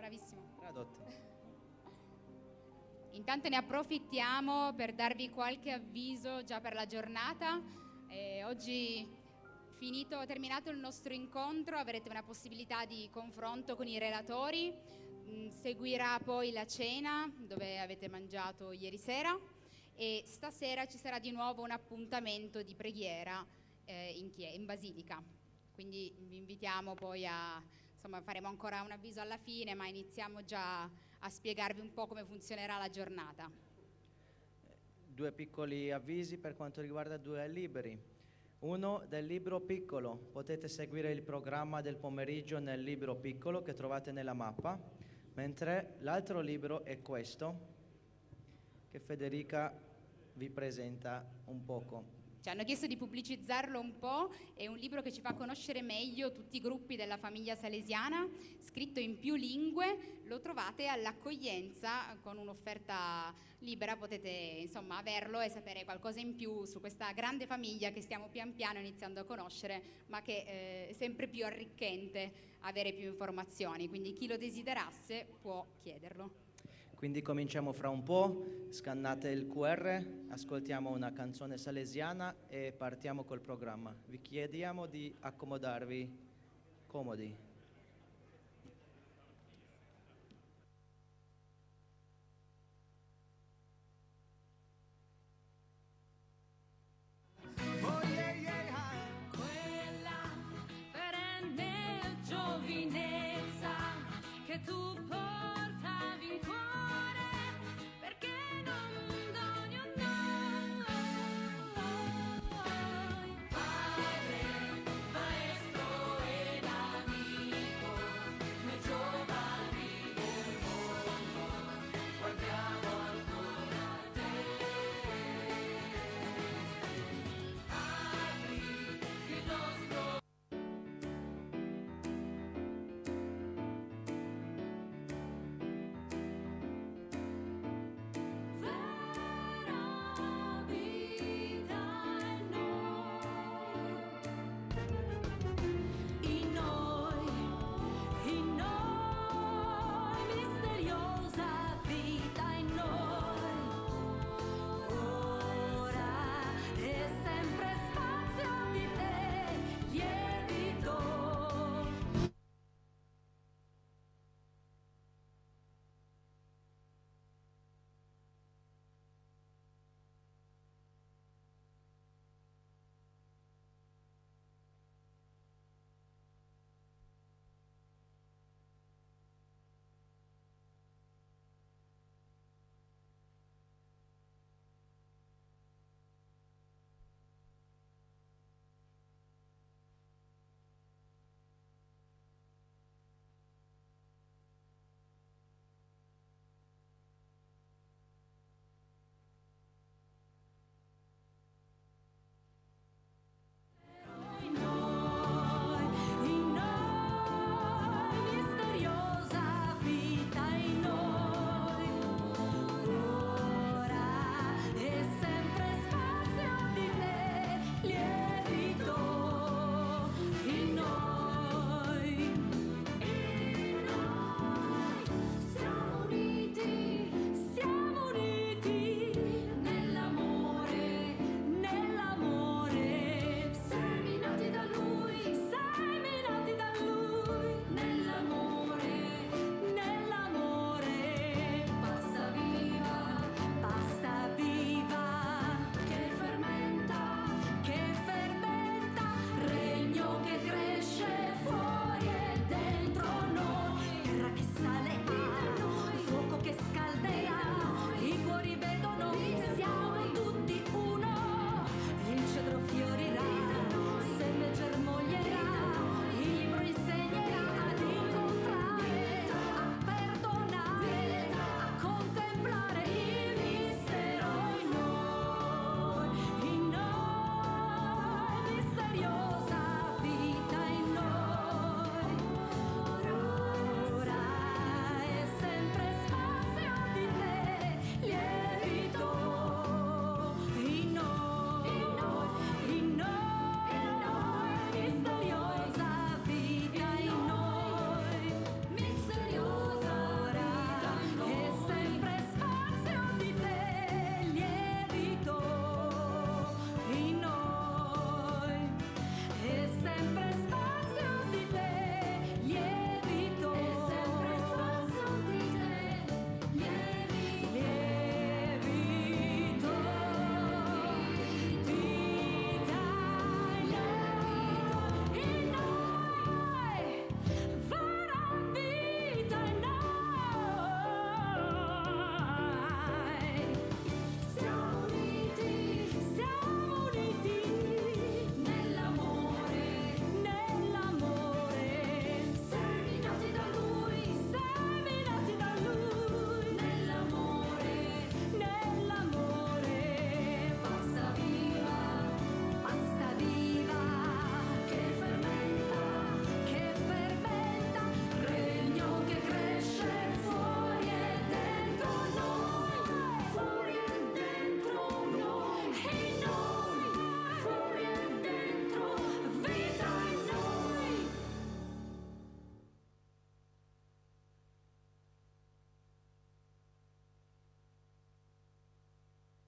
bravissimo. Tradotte. Intanto ne approfittiamo per darvi qualche avviso già per la giornata. Oggi, terminato il nostro incontro, avrete una possibilità di confronto con i relatori. Seguirà poi la cena dove avete mangiato ieri sera e stasera ci sarà di nuovo un appuntamento di preghiera in Basilica. Quindi vi invitiamo poi insomma, faremo ancora un avviso alla fine, ma iniziamo già a spiegarvi un po' come funzionerà la giornata. Due piccoli avvisi per quanto riguarda due libri. Uno del libro piccolo, potete seguire il programma del pomeriggio nel libro piccolo che trovate nella mappa, mentre l'altro libro è questo, che Federica vi presenta un poco. Ci hanno chiesto di pubblicizzarlo un po', è un libro che ci fa conoscere meglio tutti i gruppi della famiglia salesiana, scritto in più lingue, lo trovate all'accoglienza con un'offerta libera, potete insomma averlo e sapere qualcosa in più su questa grande famiglia che stiamo pian piano iniziando a conoscere, ma che è sempre più arricchente avere più informazioni, quindi chi lo desiderasse può chiederlo. Quindi cominciamo fra un po', scannate il QR, ascoltiamo una canzone salesiana e partiamo col programma. Vi chiediamo di accomodarvi comodi. Quella perenne giovinezza che tu portavi in cuore, perché non doni a noi, Padre, Maestro ed amico.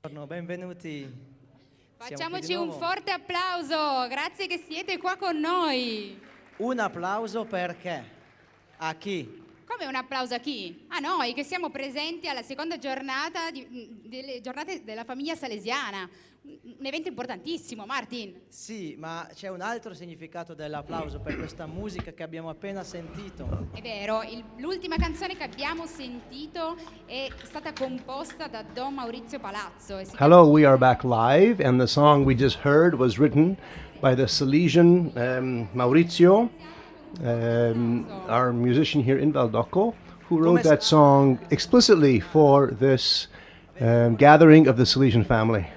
Buongiorno, benvenuti. Siamo qui di Facciamoci un nuovo. forte applauso, grazie che siete qua con noi. Un applauso perché? A chi? Come un applauso a chi? A noi che siamo presenti alla seconda giornata delle giornate della famiglia salesiana. Un evento importantissimo, Martin. Sì, ma c'è un altro significato dell'applauso per questa musica che abbiamo appena sentito. È vero, l'ultima canzone che abbiamo sentito è stata composta da Don Maurizio Palazzo. E si Hello, we are back live, and the song we just heard was written by the Salesian Maurizio, our musician here in Valdocco, who wrote that song explicitly for this gathering of the Salesian family.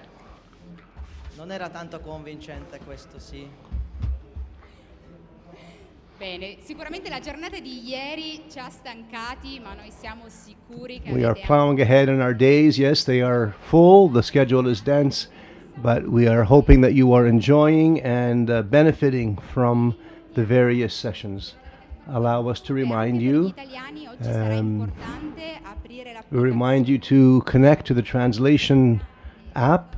Non era tanto convincente questo, sì. Bene, sicuramente la giornata di ieri ci ha stancati, ma noi siamo sicuri che We are avete plowing ahead in our days. Yes, they are full, the schedule is dense, but we are hoping that you are enjoying and benefiting from the various sessions. Allow us to remind Per gli you, italiani oggi sarà importante aprire we remind you to connect to the translation app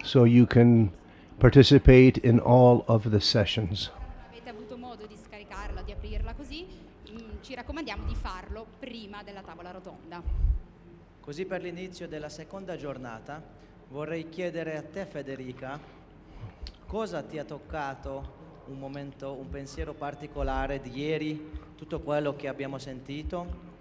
so you can participate in all of the sessions. avete avuto modo di scaricarla, di aprirla così, ci raccomandiamo di farlo prima della tavola rotonda. Così per l'inizio della seconda giornata vorrei chiedere a te, Federica, cosa ti ha toccato un momento, un pensiero particolare di ieri, tutto quello che abbiamo sentito?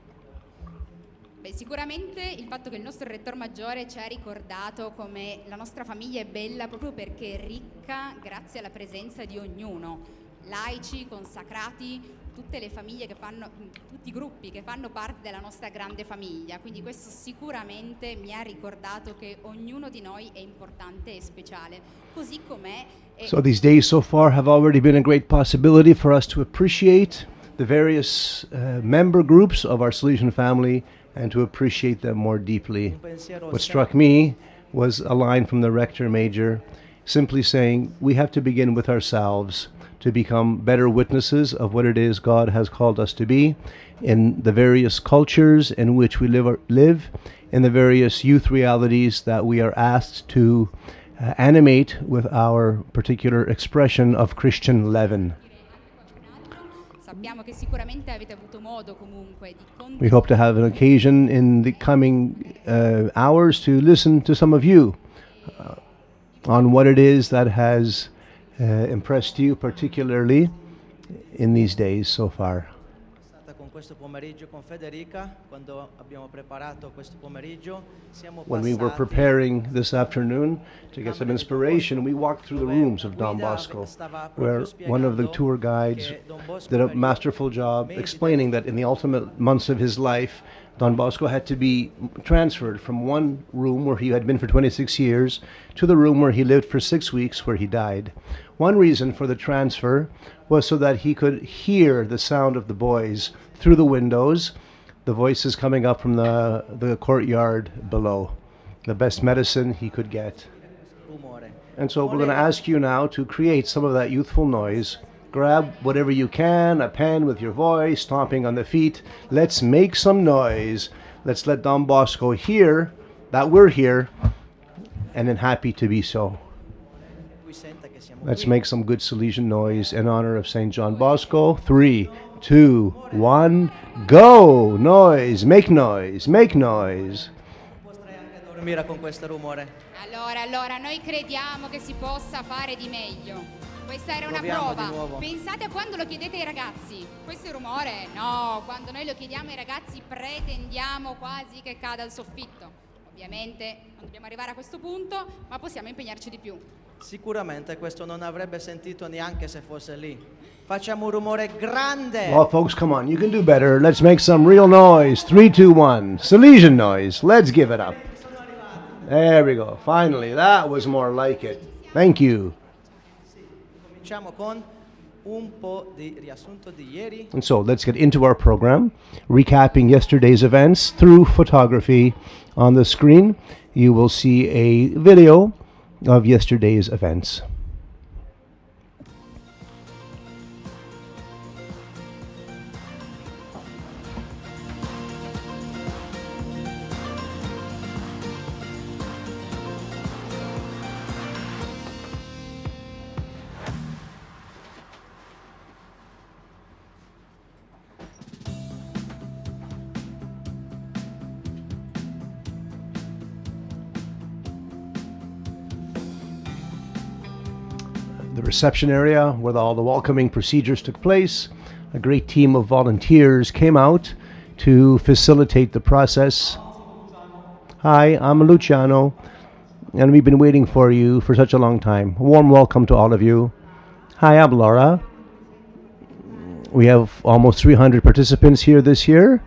Beh, sicuramente il fatto che il nostro rettor maggiore ci ha ricordato come la nostra famiglia è bella proprio perché è ricca grazie alla presenza di ognuno, laici, consacrati, tutte le famiglie che fanno, tutti i gruppi che fanno parte della nostra grande famiglia, quindi questo sicuramente mi ha ricordato che ognuno di noi è importante e speciale, così com'è. So these days so far have already been a great possibility for us to appreciate the various member groups of our Salesian family and to appreciate them more deeply. Un pensiero What struck me was a line from the Rector Major simply saying, we have to begin with ourselves to become better witnesses of what it is God has called us to be in the various cultures in which we live, in the various youth realities that we are asked to animate with our particular expression of Christian leaven. Sappiamo che sicuramente avete avuto modo comunque di We hope to have an occasion in the coming hours to listen to some of you on what it is that has impressed you particularly in these days so far. Con questo pomeriggio con Federica, quando abbiamo preparato questo pomeriggio, siamo When we were passati preparing this afternoon to get some inspiration, we walked through the rooms of Don Bosco, where one of the tour guides did a masterful job explaining that in the ultimate months of his life, Don Bosco had to be transferred from one room where he had been for 26 years to the room where he lived for 6 weeks, where he died. One reason for the transfer was so that he could hear the sound of the boys through the windows, the voices coming up from the courtyard below, the best medicine he could get. rumore. And so we're going to ask you now to create some of that youthful noise. Grab whatever you can, a pen with your voice, stomping on the feet. Let's make some noise. Let's let Don Bosco hear that we're here and then happy to be so. Lui senta che siamo Let's qui. make some good Salesian noise in honor of St. John Bosco. 3, 2, 1, go! Noise, make noise, make noise. Potrei anche dormire con questo rumore. Allora, noi crediamo che si possa fare di meglio. Questa era una Proviamo di prova. nuovo. Pensate a quando lo chiedete ai ragazzi. Questo è rumore? No, quando noi lo chiediamo ai ragazzi pretendiamo quasi che cada il soffitto. Ovviamente non dobbiamo arrivare a questo punto, ma possiamo impegnarci di più. Sicuramente questo non avrebbe sentito neanche se fosse lì. Facciamo un rumore grande. Well, folks, come on, you can do better. Let's make some real noise. 3, 2, 1. Salesian noise. Let's give it up. There we go. Finally, that was more like it. Thank you. Cominciamo con un po' di riassunto di ieri. And so let's get into our program, recapping yesterday's events through photography. On the screen, you will see a video of yesterday's events. reception area where all the welcoming procedures took place. A great team of volunteers came out to facilitate the process. Hi, I'm Luciano, and we've been waiting for you for such a long time. A warm welcome to all of you. Hi, I'm Laura. We have almost 300 participants here this year.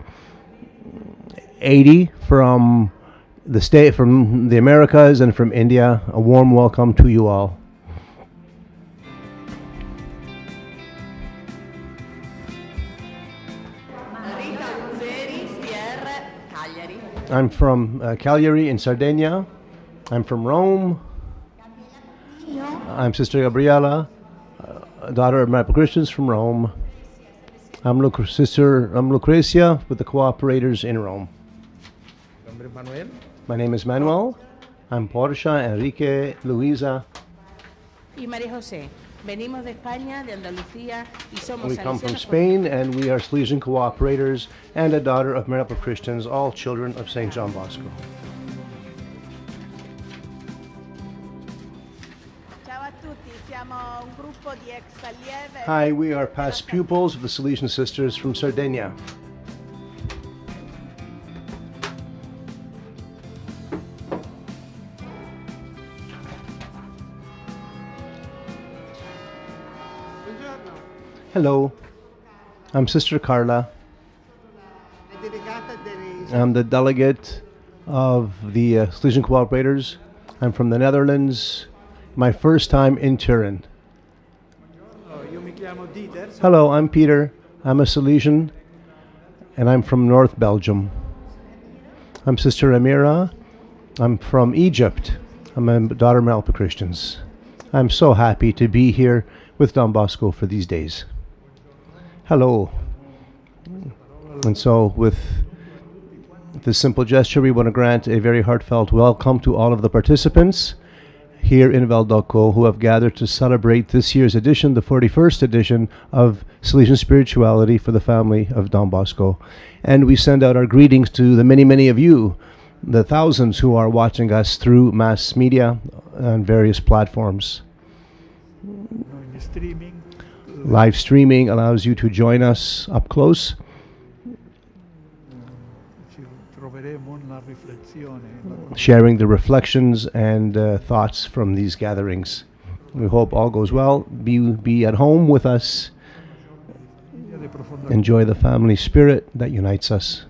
80 from from the Americas and from India. A warm welcome to you all. I'm from Cagliari in Sardinia. I'm from Rome. I'm Sister Gabriella, daughter of Medical Christians from Rome. I'm Lucrezia with the cooperators in Rome. My name is Manuel. I'm Portia, Enrique, Luisa. Y María José. Venimos de España, de Andalucía, y somos We come from Salesianos. Spain, and we are Salesian cooperators and a daughter of Medical Christians, all children of St. John Bosco. Ciao a tutti, siamo un gruppo di ex allieve. Hi, we are past pupils of the Salesian Sisters from Sardinia. Hello, I'm Sister Carla. I'm the delegate of the Salesian Cooperators. I'm from the Netherlands. My first time in Turin. Hello, I'm Peter. I'm a Salesian, and I'm from North Belgium. I'm Sister Amira. I'm from Egypt. I'm a daughter of Malpa Christians. I'm so happy to be here with Don Bosco for these days. Hello. And so with this simple gesture, we want to grant a very heartfelt welcome to all of the participants here in Valdocco who have gathered to celebrate this year's edition, the 41st edition of Salesian Spirituality for the family of Don Bosco. And we send out our greetings to the many, many of you, the thousands who are watching us through mass media and various platforms. Live streaming allows you to join us up close. Sharing the reflections and thoughts from these gatherings. We hope all goes well. Be at home with us. Enjoy the family spirit that unites us.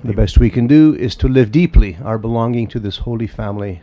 The best we can do is to live deeply our belonging to this holy family.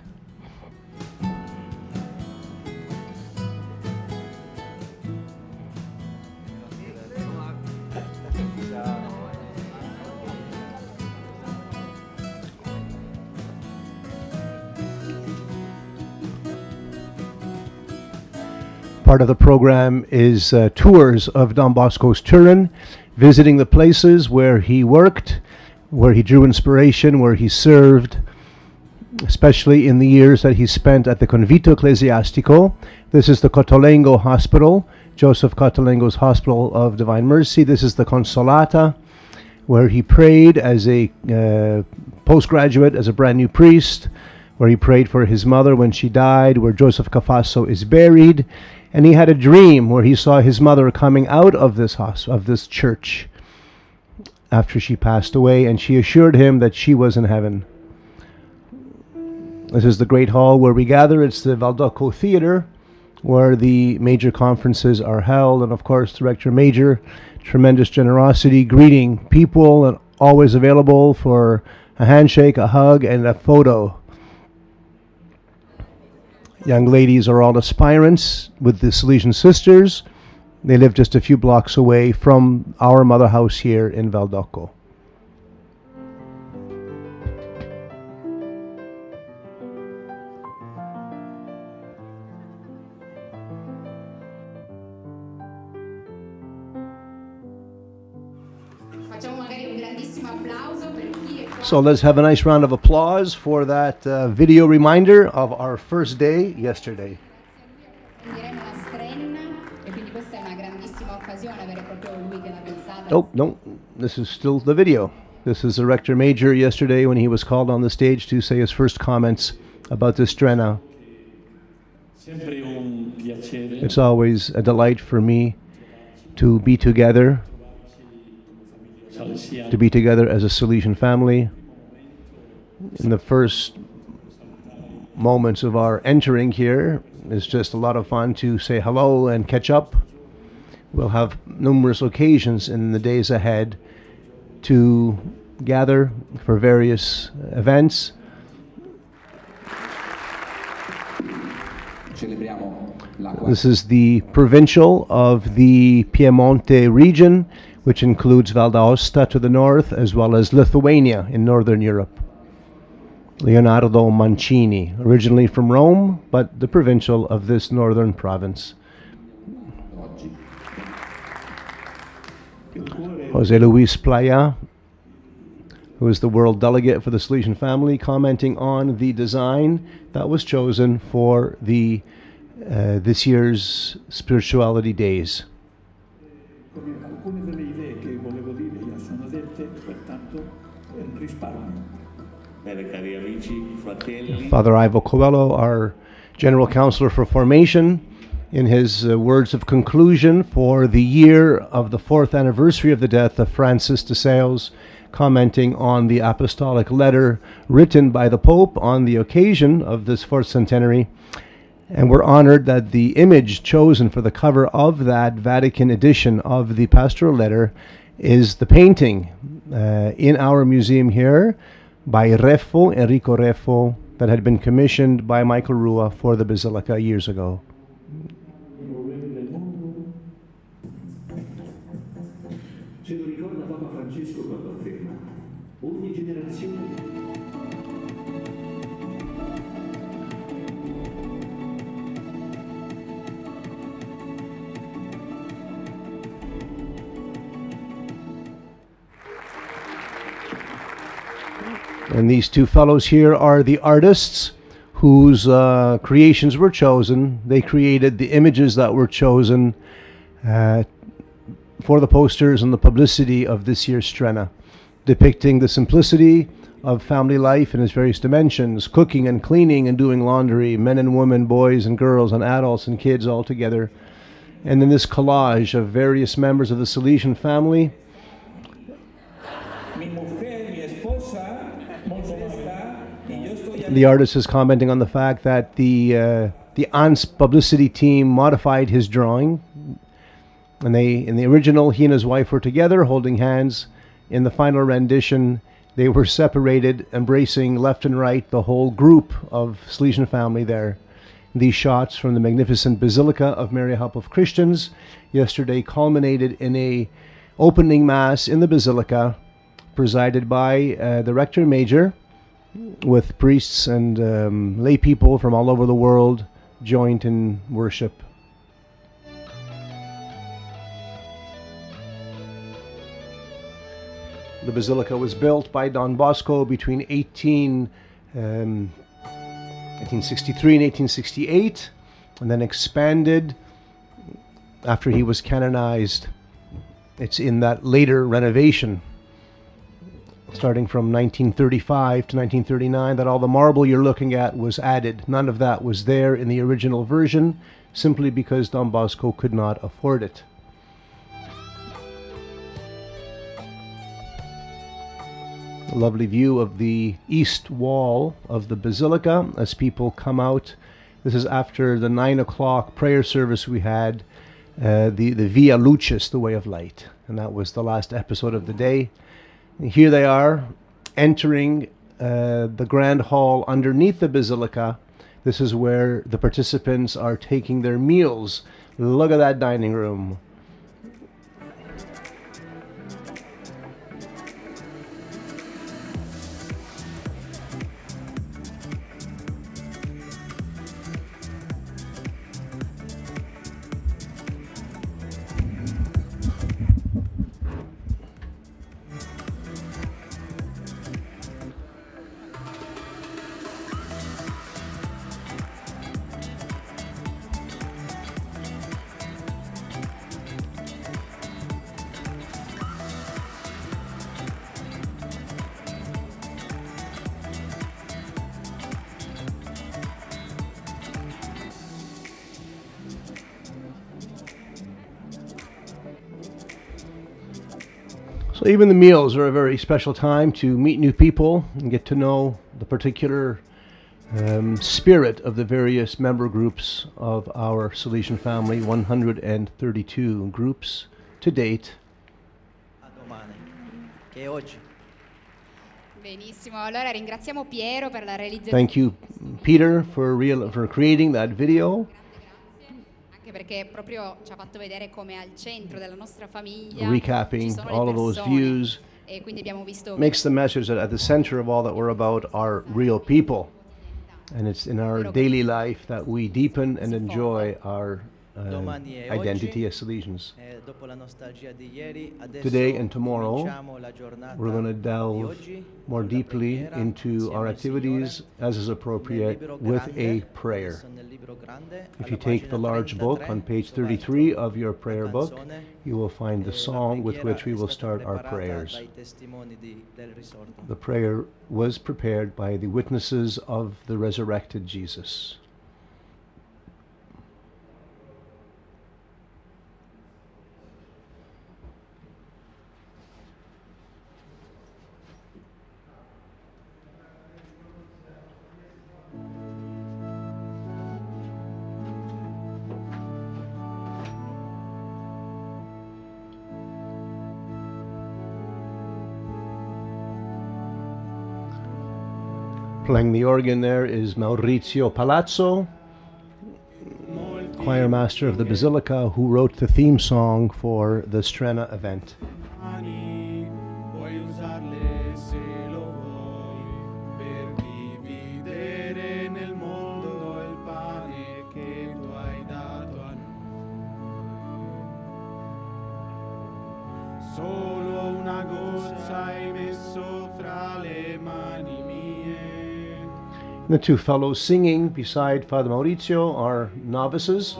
Part of the program is tours of Don Bosco's Turin, visiting the places where he worked, where he drew inspiration, where he served, especially in the years that he spent at the Convito Ecclesiastico. This is the Cotolengo Hospital, Joseph Cotolengo's Hospital of Divine Mercy. This is the Consolata, where he prayed as a postgraduate, as a brand new priest, where he prayed for his mother when she died, where Joseph Cafasso is buried. And he had a dream where he saw his mother coming out of this church after she passed away, and she assured him that she was in heaven. This is the great hall where we gather. It's the Valdocco Theater, where the major conferences are held. And of course, the Rector Major, tremendous generosity, greeting people, and always available for a handshake, a hug, and a photo. Young ladies are all aspirants with the Salesian Sisters. They live just a few blocks away from our mother house here in Valdocco. So let's have a nice round of applause for that video reminder of our first day yesterday. Oh, no, this is still the video. This is the Rector Major yesterday when he was called on the stage to say his first comments about this Strena. It's always a delight for me to be together as a Salesian family. In the first moments of our entering here, it's just a lot of fun to say hello and catch up. We'll have numerous occasions in the days ahead to gather for various events. This is the provincial of the Piemonte region, which includes Val d'Aosta to the north, as well as Lithuania in northern Europe. Leonardo Mancini, originally from Rome, but the provincial of this northern province. Jose Luis Playa, who is the world delegate for the Salesian family, commenting on the design that was chosen for the this year's Spirituality Days. Father Ivo Coelho, our General Counselor for Formation, in his words of conclusion for the year of the 4th anniversary of the death of Francis de Sales, commenting on the apostolic letter written by the Pope on the occasion of this 4th centenary. And we're honored that the image chosen for the cover of that Vatican edition of the pastoral letter is the painting in our museum here by Enrico Reffo, that had been commissioned by Michael Rua for the Basilica years ago. And these two fellows here are the artists whose creations were chosen. They created the images that were chosen for the posters and the publicity of this year's Strena, depicting the simplicity of family life in its various dimensions, cooking and cleaning and doing laundry, men and women, boys and girls and adults and kids all together. And then this collage of various members of the Salesian family. The artist is commenting on the fact that the ANS publicity team modified his drawing. And in the original, he and his wife were together, holding hands. In the final rendition, they were separated, embracing left and right the whole group of Salesian family there. These shots from the magnificent Basilica of Mary Help of Christians yesterday culminated in a opening mass in the Basilica, presided by the Rector Major, with priests and lay people from all over the world joined in worship. The Basilica was built by Don Bosco between 1863 and 1868, and then expanded after he was canonized. It's in that later renovation, starting from 1935 to 1939, that all the marble you're looking at was added. None of that was there in the original version, simply because Don Bosco could not afford it. A lovely view of the east wall of the Basilica as people come out. This is after the 9 o'clock prayer service we had, the Via Lucis, the Way of Light. And that was the last episode of the day. And here they are, entering the grand hall underneath the Basilica. This is where the participants are taking their meals. Look at that dining room. So even the meals are a very special time to meet new people and get to know the particular spirit of the various member groups of our Salesian family, 132 groups to date. A domani, che è oggi. Benissimo, allora ringraziamo Piero per la realizzazione. Thank you, Peter, for creating that video. Anche perché proprio ci ha fatto vedere come al centro della nostra famiglia Recapping ci sono le all of those persone. views E quindi abbiamo visto makes the message that at the center of all that we're about are real people. And it's in our daily life that we deepen and enjoy our Domani e identity oggi, as Salesians. Dopo la nostalgia di ieri, adesso Today and tomorrow, cominciamo la giornata we're going to di delve oggi more con la deeply preghiera into insieme our al activities Signore. as is appropriate Nel libro with grande, a prayer. adesso nel libro grande, If alla you take the pagina large book 33, on page trovate 33 of your prayer la book, canzone, you will find the la song with preghiera which we è will stata start our preparata prayers. dai testimoni del risorto. The prayer was prepared by the witnesses of the resurrected Jesus. Playing the organ there is Maurizio Palazzo, choir master of the Basilica, who wrote the theme song for the Strena event. Puoi usarle se lo vuoi per dividere nel mondo il pane che tu hai dato a noi. Solo una goccia hai messo fra le mani mie. The two fellows singing beside Father Maurizio are novices,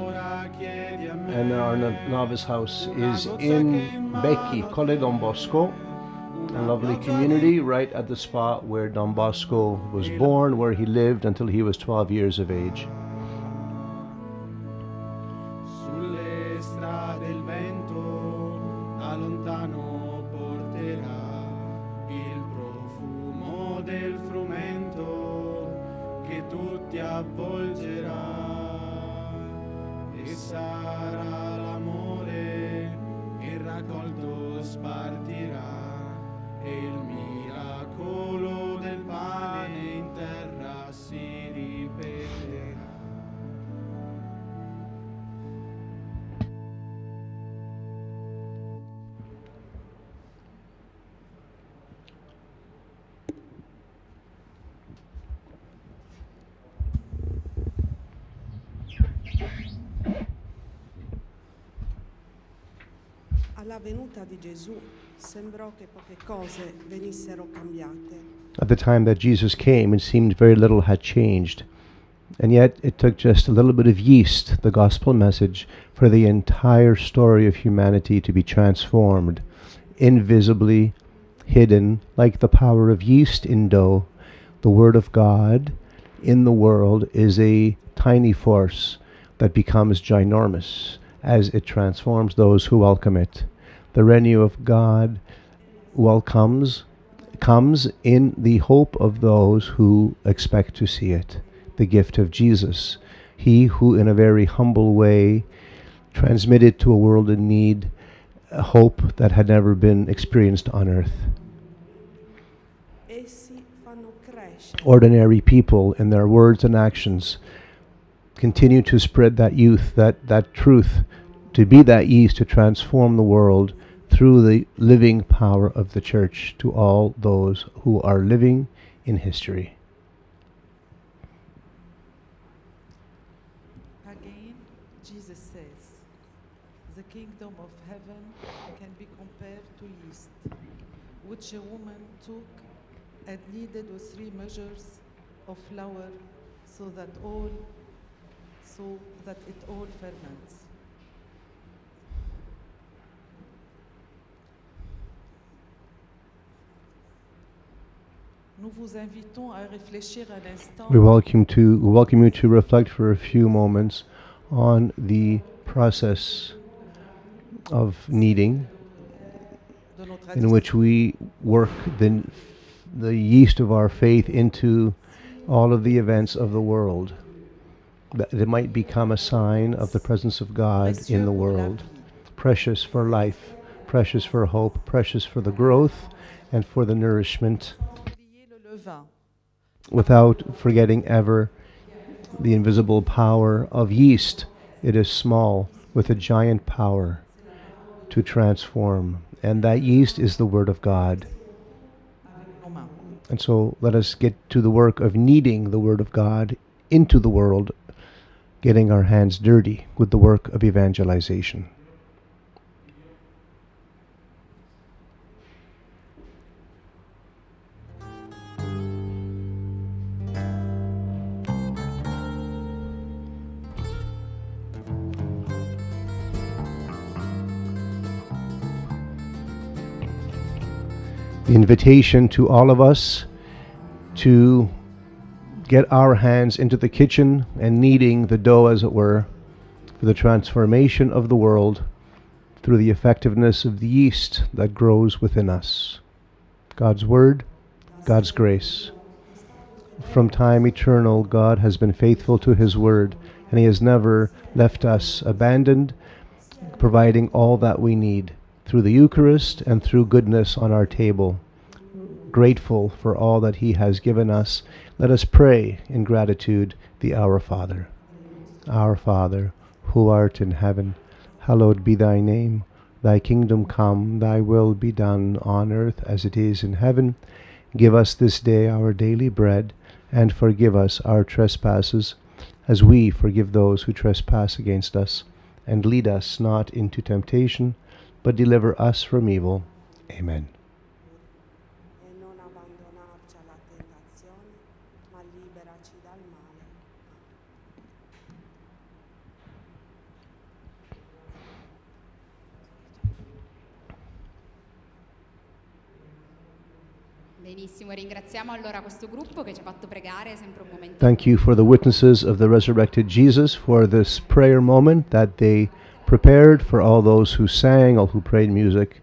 and our novice house is in Becchi, Colle Don Bosco, a lovely community right at the spot where Don Bosco was born, where he lived until he was 12 years of age. Sulle strade il vento da lontano porterà il profumo del frumento che tutti avvolgerà e sarà l'amore che raccolto spartirà e il miracolo del pane in terra si ripeterà. Alla venuta di Gesù sembrò che poche cose venissero cambiate. At the time that Jesus came, it seemed very little had changed. And yet it took just a little bit of yeast, the gospel message, for the entire story of humanity to be transformed, invisibly hidden, like the power of yeast in dough. The Word of God in the world is a tiny force that becomes ginormous as it transforms those who welcome it. The renew of God comes in the hope of those who expect to see it. The gift of Jesus, he who in a very humble way transmitted to a world in need a hope that had never been experienced on earth. Essi fanno crescere Ordinary people in their words and actions continue to spread that youth, that truth, to be that yeast to transform the world through the living power of the Church to all those who are living in history. Again, Jesus says, the kingdom of heaven can be compared to yeast, which a woman took and kneaded with 3 measures of flour so that it all ferments. Nous vous invitons à réfléchir un instant We welcome you to reflect for a few moments on the process of kneading in which we work the yeast of our faith into all of the events of the world, that it might become a sign of the presence of God in the world, precious for life, precious for hope, precious for the growth and for the nourishment, without forgetting ever the invisible power of yeast. It is small with a giant power to transform, and that yeast is the Word of God. And so let us get to the work of kneading the Word of God into the world, getting our hands dirty with the work of evangelization. The invitation to all of us to get our hands into the kitchen and kneading the dough, as it were, for the transformation of the world through the effectiveness of the yeast that grows within us. God's Word, God's grace. From time eternal, God has been faithful to His Word, and He has never left us abandoned, providing all that we need through the Eucharist and through goodness on our table. Grateful for all that He has given us, let us pray in gratitude the Our Father. Our Father, who art in heaven, hallowed be thy name. Thy kingdom come, thy will be done on earth as it is in heaven. Give us this day our daily bread, and forgive us our trespasses, as we forgive those who trespass against us. And lead us not into temptation, but deliver us from evil. Amen. E non abbandonarci alla tentazione, ma liberaci dal male. Benissimo, ringraziamo allora questo gruppo che ci ha fatto pregare, è sempre un momento. Thank you for the witnesses of the resurrected Jesus for this prayer moment that they prepared, for all those who sang, all who prayed music.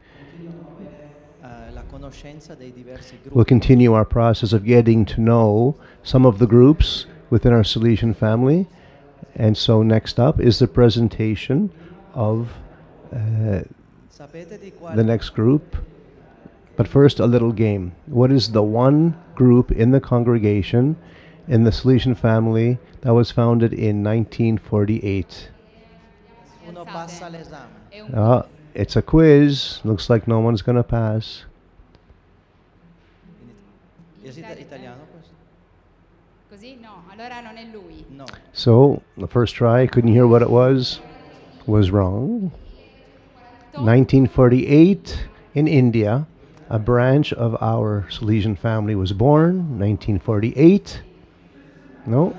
La conoscenza dei diversi gruppi. We'll continue our process of getting to know some of the groups within our Salesian family. And so next up is the presentation of Sapete di the next group. But first, a little game. What is the one group in the congregation, in the Salesian family, that was founded in 1948? Uno passa l'esame. It's a quiz. Looks like no one's going to pass. Italiano questo? Così? No, allora non è lui. No. So, the first try, couldn't hear what it was wrong. 1948, in India, a branch of our Salesian family was born. 1948. No?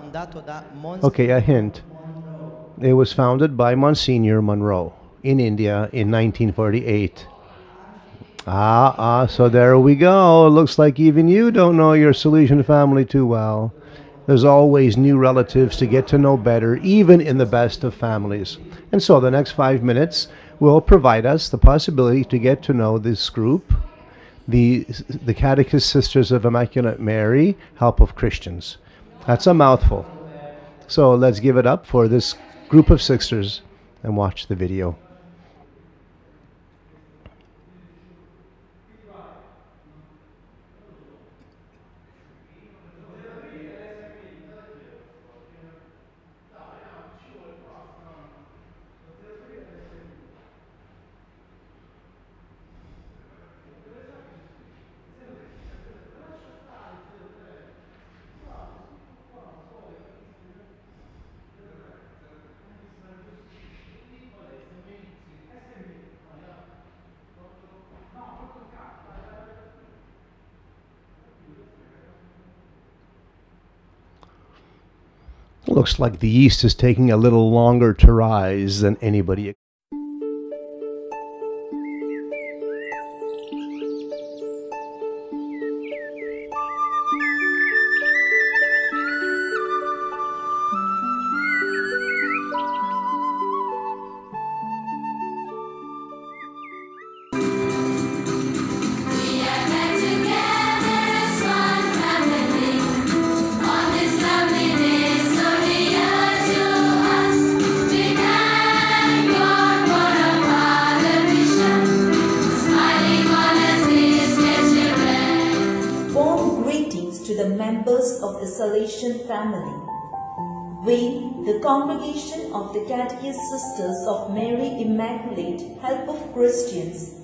Fondato da Okay, a hint. It was founded by Monsignor Monroe in India in 1948. So there we go. Looks like even you don't know your Salesian family too well. There's always new relatives to get to know better, even in the best of families. And so the next 5 minutes will provide us the possibility to get to know this group, the Catechist Sisters of Immaculate Mary, Help of Christians. That's a mouthful. So let's give it up for this group of sisters and watch the video. Looks like the yeast is taking a little longer to rise than anybody. Salesian family. We, the congregation of the Catechist Sisters of Mary Immaculate, Help of Christians,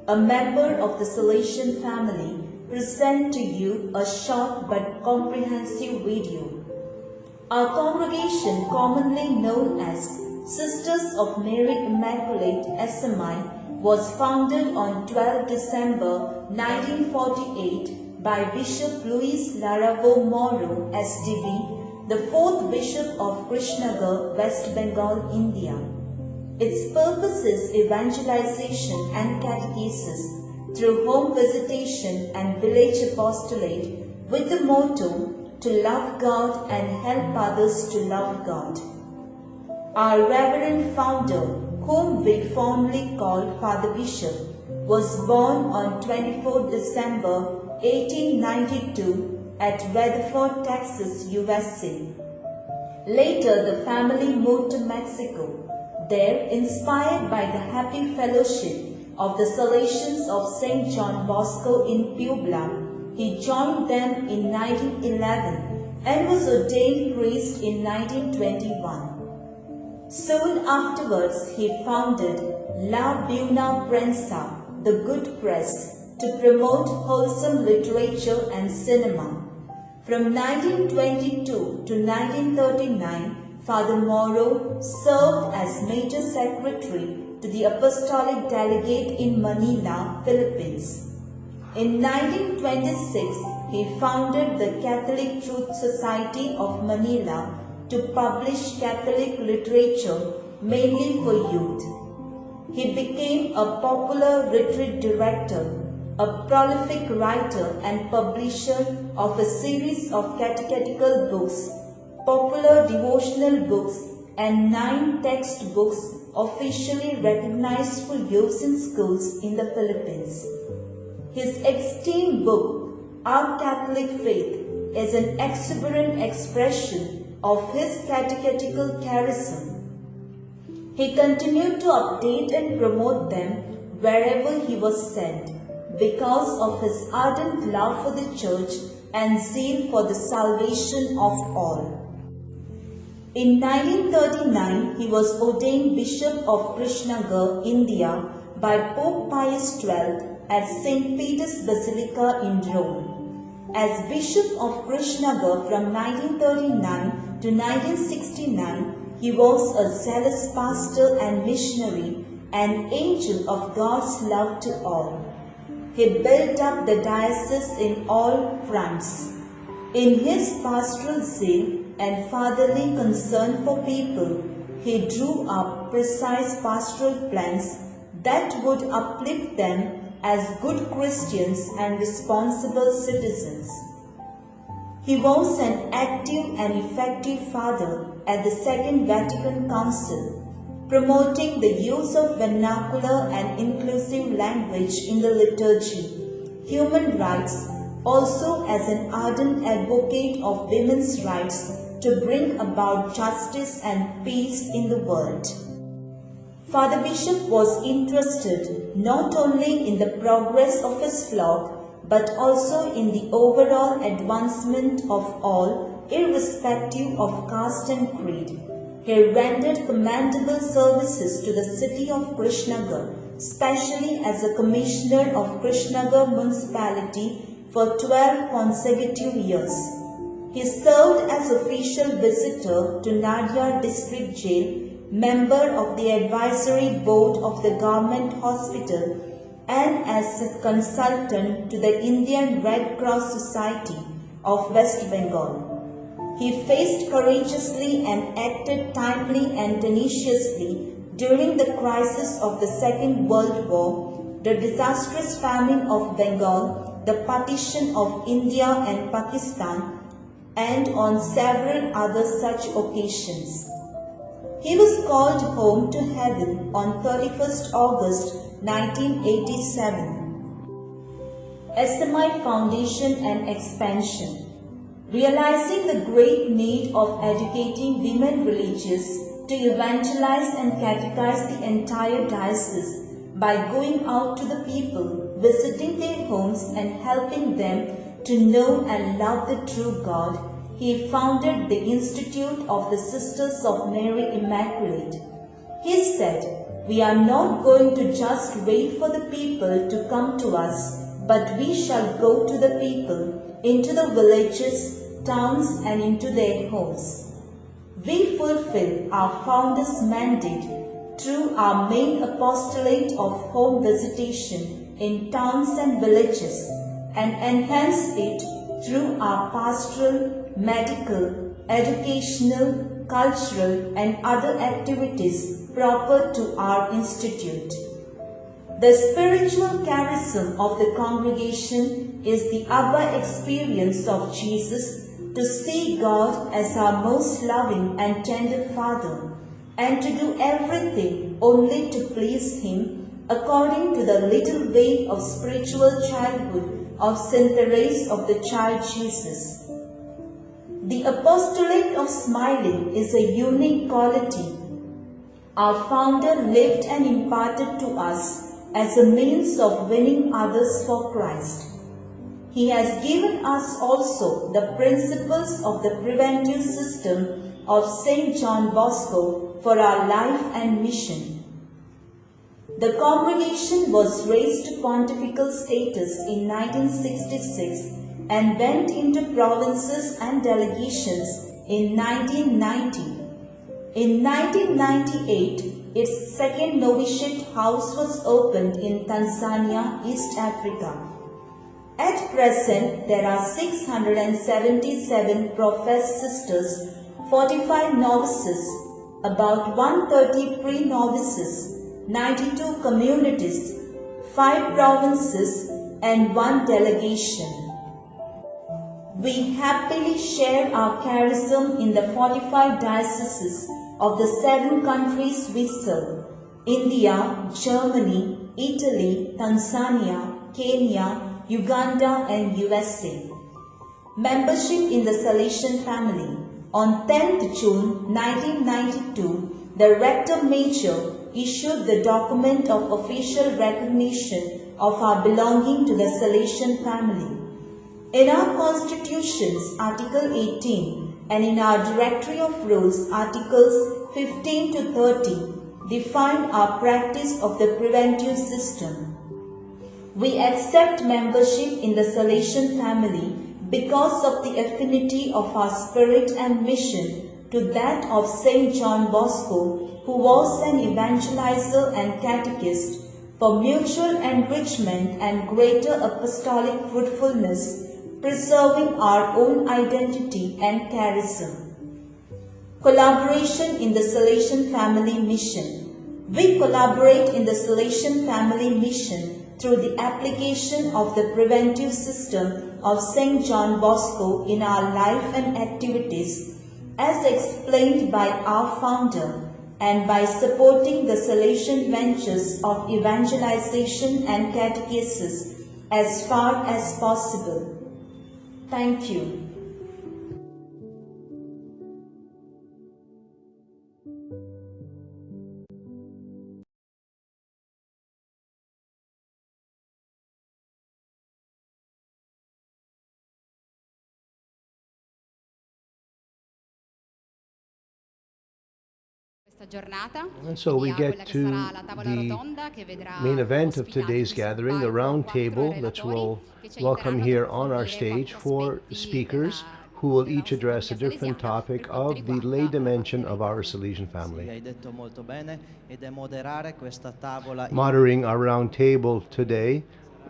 a member of the Salesian family, present to you a short but comprehensive video. Our congregation, commonly known as Sisters of Mary Immaculate SMI, was founded on 12 December 1948 by Bishop Luis Laravo Moro, SDB, the 4th Bishop of Krishnagar, West Bengal, India. Its purpose is evangelization and catechesis through home visitation and village apostolate with the motto to love God and help others to love God. Our Reverend Founder, whom we fondly call Father Bishop, was born on 24 December 1892 at Weatherford, Texas, USA. Later, the family moved to Mexico. There, inspired by the happy fellowship of the Salesians of St. John Bosco in Puebla, he joined them in 1911 and was ordained priest in 1921. Soon afterwards, he founded La Buena Prensa, the Good Press, to promote wholesome literature and cinema. From 1922 to 1939, Father Moro served as Major Secretary to the Apostolic Delegate in Manila, Philippines. In 1926, he founded the Catholic Truth Society of Manila to publish Catholic literature mainly for youth. He became a popular retreat director, a prolific writer and publisher of a series of catechetical books, popular devotional books, and 9 textbooks officially recognized for use in schools in the Philippines. His esteemed book, Our Catholic Faith, is an exuberant expression of his catechetical charism. He continued to update and promote them wherever he was sent, because of his ardent love for the Church and zeal for the salvation of all. In 1939, he was ordained Bishop of Krishnagar, India by Pope Pius XII at St. Peter's Basilica in Rome. As Bishop of Krishnagar from 1939 to 1969, he was a zealous pastor and missionary, an angel of God's love to all. He built up the diocese in all fronts. In his pastoral zeal and fatherly concern for people, he drew up precise pastoral plans that would uplift them as good Christians and responsible citizens. He was an active and effective father at the Second Vatican Council, promoting the use of vernacular and inclusive language in the liturgy, human rights, also as an ardent advocate of women's rights to bring about justice and peace in the world. Father Bishop was interested not only in the progress of his flock, but also in the overall advancement of all, irrespective of caste and creed. He rendered commendable services to the city of Krishnagar, especially as a commissioner of Krishnagar municipality for 12 consecutive years. He served as official visitor to Nadia district jail, member of the advisory board of the government hospital, and as a consultant to the Indian Red Cross Society of West Bengal. He faced courageously and acted timely and tenaciously during the crisis of the Second World War, the disastrous famine of Bengal, the partition of India and Pakistan, and on several other such occasions. He was called home to heaven on 31st August 1987. SMI Foundation and Expansion. Realizing the great need of educating women religious to evangelize and catechize the entire diocese by going out to the people, visiting their homes and helping them to know and love the true God, he founded the Institute of the Sisters of Mary Immaculate. He said, "We are not going to just wait for the people to come to us, but we shall go to the people, into the villages, towns, and into their homes." We fulfill our founder's mandate through our main apostolate of home visitation in towns and villages, and enhance it through our pastoral, medical, educational, cultural, and other activities proper to our institute. The spiritual charism of the congregation is the Abba experience of Jesus, to see God as our most loving and tender Father, and to do everything only to please Him, according to the little way of spiritual childhood of Saint Therese of the Child Jesus. The apostolate of smiling is a unique quality our founder lived and imparted to us as a means of winning others for Christ. He has given us also the principles of the preventive system of St. John Bosco for our life and mission. The congregation was raised to pontifical status in 1966 and went into provinces and delegations in 1990. In 1998, its second novitiate house was opened in Tanzania, East Africa. At present, there are 677 professed sisters, 45 novices, about 130 pre-novices, 92 communities, 5 provinces, and 1 delegation. We happily share our charism in the 45 dioceses of the 7 countries we serve: India, Germany, Italy, Tanzania, Kenya, Uganda, and USA. Membership in the Salesian family. On 10th June 1992, the Rector Major issued the document of official recognition of our belonging to the Salesian family. In our constitutions, Article 18, and in our Directory of Rules, Articles 15 to 30, define our practice of the preventive system. We accept membership in the Salesian family because of the affinity of our spirit and mission to that of St. John Bosco, who was an evangelizer and catechist, for mutual enrichment and greater apostolic fruitfulness, preserving our own identity and charism. Collaboration in the Salesian family mission. We collaborate in the Salesian family mission through the application of the preventive system of St. John Bosco in our life and activities, as explained by our founder, and by supporting the Salesian ventures of evangelization and catechesis as far as possible. Thank you. And so we get to the main event of today's gathering, the round table that we'll welcome here on our stage for speakers who will each address a different topic of the lay dimension of our Salesian family. Moderating our round table today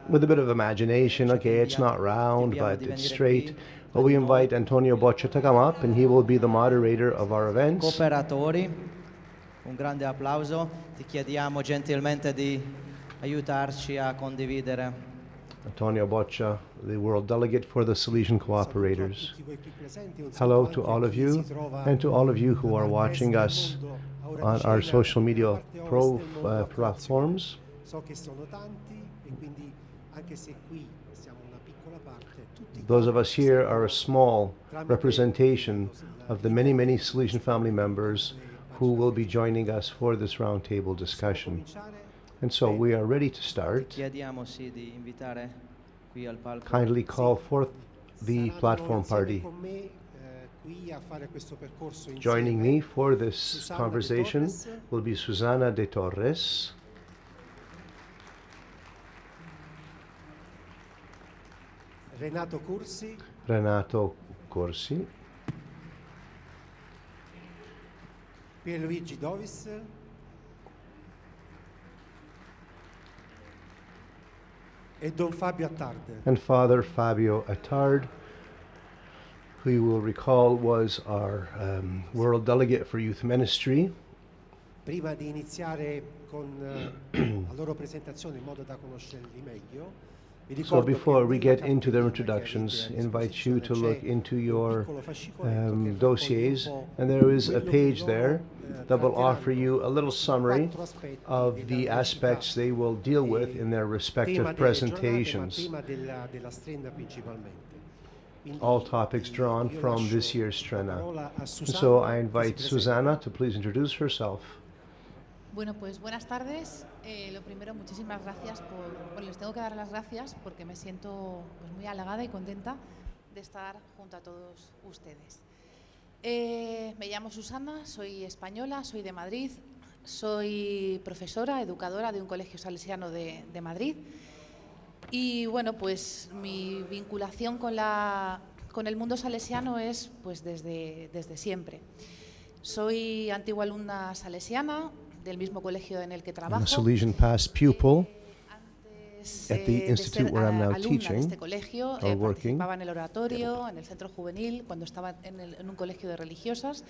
with a bit of imagination. Okay, it's not round, but it's straight. But we invite Antonio Boccia to come up, and he will be the moderator of our events. Un grande applauso, ti chiediamo gentilmente di aiutarci a condividere. Antonio Boccia, the World Delegate for the Salesian Cooperators. Hello to all of you, and to all of you who are watching us on our social media platforms. Those of us here are a small representation of the many, many Salesian family members who will be joining us for this roundtable discussion. And so we are ready to start. Kindly call forth the platform party. Joining me for this conversation will be Susana de Torres, Renato Cursi, Pierluigi Dovis, e Don Fabio Attard. and Father Fabio Attard, who you will recall was our World Delegate for Youth Ministry. Prima di iniziare con la loro presentazione in modo da conoscerli meglio, vi So ricordo before we che nella get into their cartellina che introductions, avete a invite you to look disposizione into c'è your un piccolo fascicoletto che dossiers, raccoglie un po' and there is a quello che page loro, there that will offer tratteranno you a little su summary 4 aspetti of della the loro aspects città they will deal with in their tema respective delle giornate, ma presentations, tema della Strenna principalmente. Quindi, all topics drawn io from lascio this year's la Strenna. parola a And Susanna, so I che si invite presenta. Susanna to please introduce herself. Bueno, pues buenas tardes. Lo primero, muchísimas gracias bueno, les tengo que dar las gracias porque me siento pues, muy halagada y contenta de estar junto a todos ustedes. Me llamo Susana, soy española, soy de Madrid, soy profesora, educadora de un colegio salesiano de Madrid y bueno, pues mi vinculación con el mundo salesiano es pues desde siempre. Soy antigua alumna salesiana del mismo colegio en el que I'm trabajo. a Salesian past pupil at the De institute ser where I'm now alumna de teaching este colegio, or working. participaba en el oratorio, en el centro juvenil, cuando estaba en un colegio de religiosas.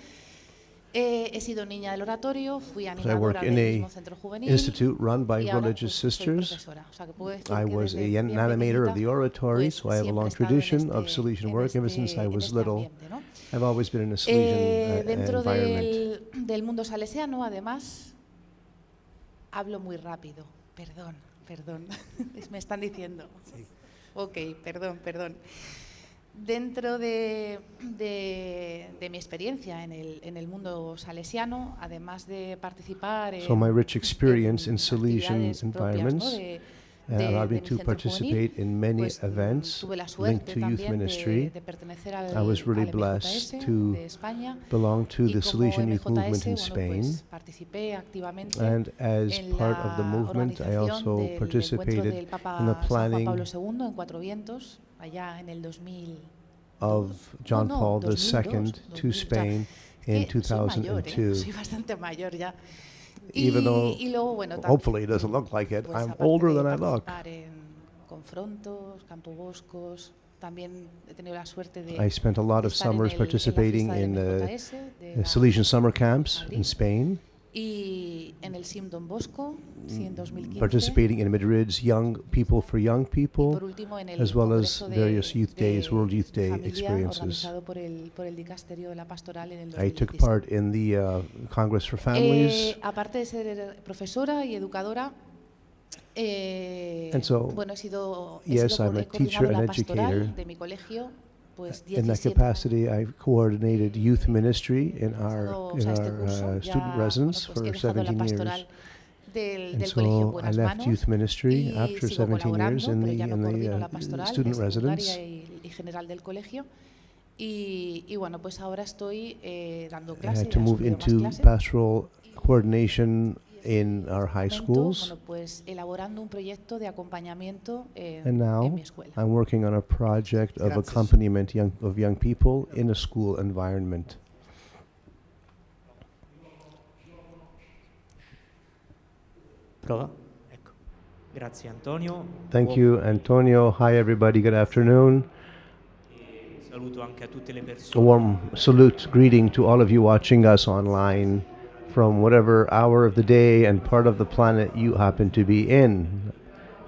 He sido niña del oratorio, fui I animadora work in del a mismo centro juvenil. institute run by y ahora, religious pues, soy sisters. profesora. O sea, que puedo decir I que was desde an bien animator of pequeñita, the oratory, pues, so I have a siempre he long estado tradition of Salesian work ever since I was little. ambiente, ¿no? I've always been in a Salesian Dentro environment. del mundo salesiano, además, hablo muy rápido. Perdón. Me están diciendo. Sí. Ok, perdón. Dentro de mi experiencia en el mundo salesiano, además de participar So my rich experience in en Salesian actividades propias, ¿no? environments allowed me mi to centro participate juvenil, in many pues, events tuve la linked suerte to youth también ministry. de pertenecer al, I was really al blessed MJS to de España, belong to y the como Salesian Youth MJS, Movement in bueno, Spain. pues, participé activamente And as en part of the la movement, I organización also del encuentro participated del Papa in the San Juan planning Pablo II en Cuatro Vientos, allá en el 2000. of John No, Paul 2002, II to 2000, Spain o sea, in que soy mayor, 2002. soy bastante mayor ya. Even though y luego, bueno, hopefully it doesn't look like it, pues, I'm aparte older de than I look. participar en confrontos, campoboscos, también he tenido la suerte de I spent a lot of estar en summers la participating fiesta del in MJS de la Salesian summer camps Madrid, in Spain, y en el SIM Don Bosco, sí, en 2015. participating in Madrid's Young People for Young Y People, por último, en el as well as Congreso various youth days, World Youth Day Familia, experiences. organizado por el Dicasterio de la Pastoral en el I took 2016. part in the Congress for Families. Aparte de ser profesora y educadora, And so, bueno, yes, I'm a he coordinado teacher and la pastoral educator. de mi colegio, pues In that 17 capacity, I coordinated youth ministry in our o sea, este curso. student Ya, residence bueno, pues he for dejado la 17 pastoral years. del And colegio en so I buenas left manos youth ministry y after sigo 17 years colaborando, in pero ya no coordino the la pastoral, student que es residence. secundaria y general del colegio. Y bueno, pues ahora estoy dando I clases, had to ya he move subido más into clases. pastoral coordination in our high schools. Bueno, pues elaborando un proyecto de acompañamiento And en now mi escuela. I'm working on a project of Gracias. accompaniment of young people in a school environment. Prova? Ecco. Grazie Antonio. Thank you, Antonio. Hi, everybody. Good afternoon. Saluto anche a tutte le A persone. warm salute, greeting to all of you watching us online from whatever hour of the day and part of the planet you happen to be in.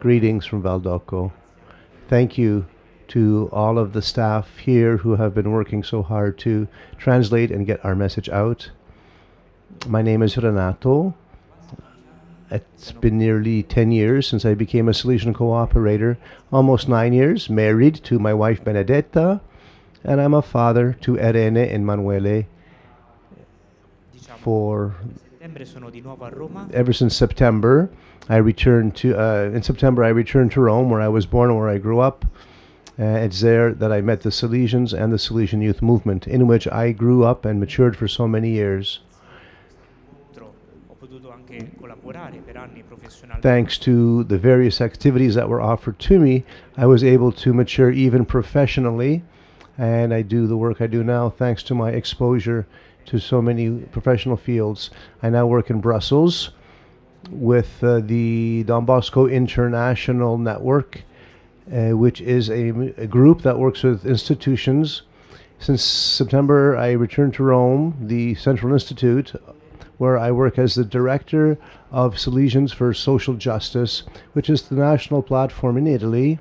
Greetings from Valdocco. Thank you to all of the staff here who have been working so hard to translate and get our message out. My name is Renato. It's been nearly 10 years since I became a Salesian cooperator, almost 9 years, married to my wife Benedetta, and I'm a father to Irene and Manuele. For Settembre sono di nuovo a Roma. ever since September, I returned to in September I returned to Rome, where I was born and where I grew up, It's there that I met the Salesians and the Salesian youth movement, in which I grew up and matured for so many years. Thanks to the various activities that were offered to me, I was able to mature even professionally, and I do the work I do now thanks to my exposure to so many professional fields. I now work in Brussels with the Don Bosco International Network, which is a group that works with institutions. Since September, I returned to Rome, the Central Institute, where I work as the director of Salesians for Social Justice, which is the national platform in Italy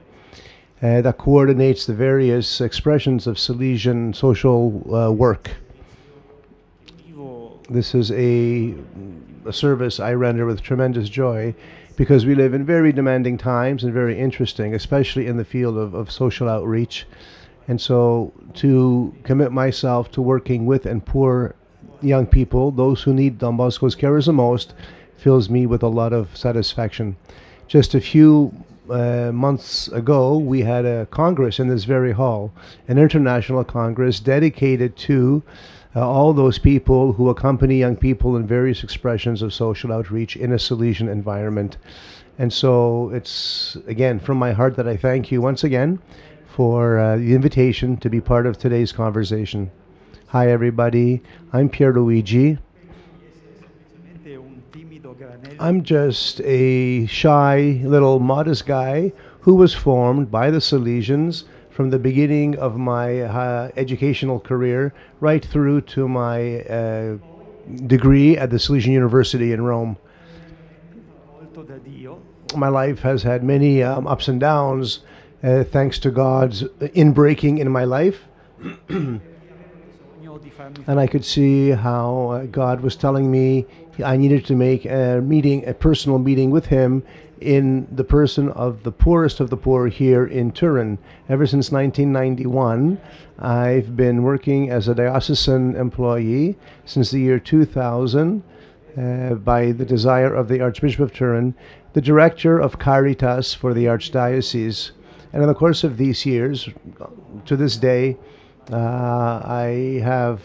that coordinates the various expressions of Salesian social work. This is a service I render with tremendous joy, because we live in very demanding times and very interesting, especially in the field of social outreach. And so to commit myself to working with and for young people, those who need Don Bosco's cares the most, fills me with a lot of satisfaction. Just a few months ago, we had a congress in this very hall, an international congress dedicated to all those people who accompany young people in various expressions of social outreach in a Salesian environment. And so it's, again, from my heart that I thank you once again for the invitation to be part of today's conversation. Hi, everybody. I'm Pierluigi. I'm just a shy, little modest guy who was formed by the Salesians from the beginning of my educational career right through to my degree at the Salesian University in Rome. My life has had many ups and downs, thanks to God's inbreaking in my life. And I could see how God was telling me I needed to make a personal meeting with Him in the person of the poorest of the poor here in Turin. Ever since 1991, I've been working as a diocesan employee since the year 2000, by the desire of the Archbishop of Turin, the director of Caritas for the Archdiocese. And in the course of these years, to this day, I have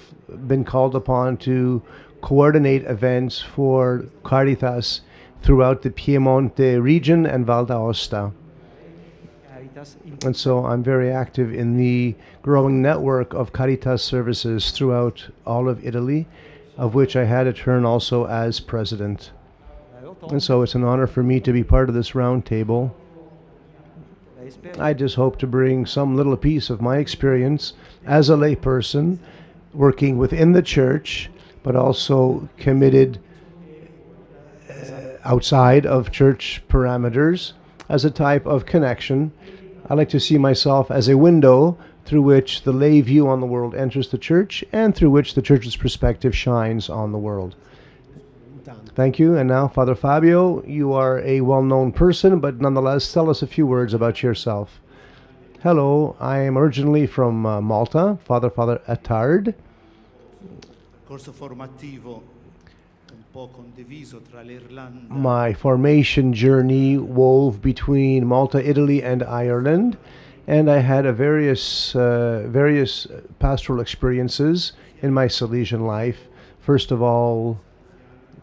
been called upon to coordinate events for Caritas throughout the Piemonte region and Val d'Aosta. And so I'm very active in the growing network of Caritas services throughout all of Italy, of which I had a turn also as president. And so it's an honor for me to be part of this round table. I just hope to bring some little piece of my experience as a layperson, working within the church, but also committed outside of church parameters as a type of connection. I like to see myself as a window through which the lay view on the world enters the church and through which the church's perspective shines on the world. Thank you. And now, Father Fabio, you are a well-known person, but nonetheless, tell us a few words about yourself. Hello, I am originally from Malta, Father Attard. Corso formativo un po' condiviso tra l'Irlanda. My formation journey wove between Malta, Italy, and Ireland, and I had various pastoral experiences in my Salesian life. First of all,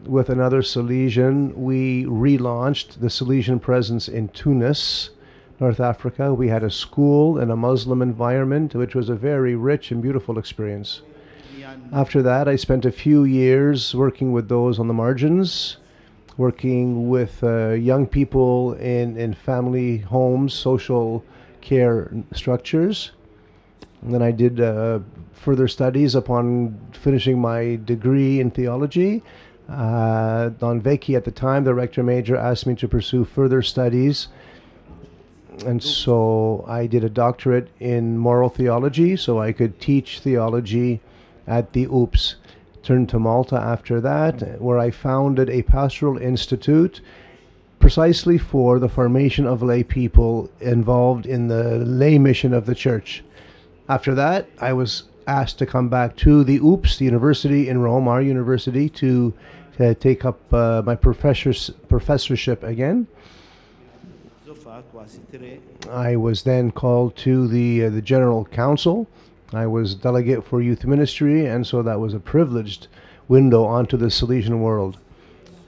with another Salesian, we relaunched the Salesian presence in Tunis, North Africa. We had a school in a Muslim environment, which was a very rich and beautiful experience. After that, I spent a few years working with those on the margins, working with young people in family homes, social care structures. And then I did further studies upon finishing my degree in theology. Don Vecchi, at the time, the rector major, asked me to pursue further studies. And so I did a doctorate in moral theology, so I could teach theology at the UPS. Turned to Malta after that, where I founded a pastoral institute precisely for the formation of lay people involved in the lay mission of the church. After that, I was asked to come back to the UPS, the university in Rome, our university, to take up my professorship again. già quasi 3. I was then called to the General Council. I was delegate for youth ministry, and so that was a privileged window onto the Salesian world.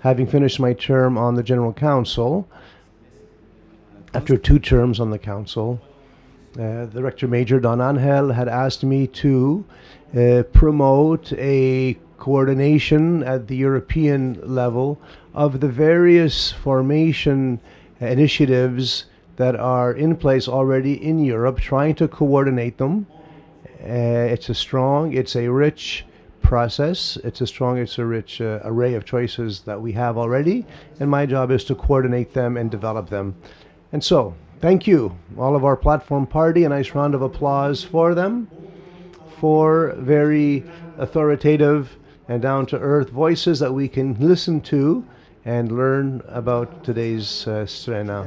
Having finished my term on the General Council, after 2 terms on the council, the Rector Major, Don Angel, had asked me to promote a coordination at the European level of the various formation initiatives that are in place already in Europe, trying to coordinate them. It's a rich process. It's a rich array of choices that we have already, and my job is to coordinate them and develop them. And so, thank you, all of our platform party. A nice round of applause for them, for very authoritative and down-to-earth voices that we can listen to and learn about today's Strena.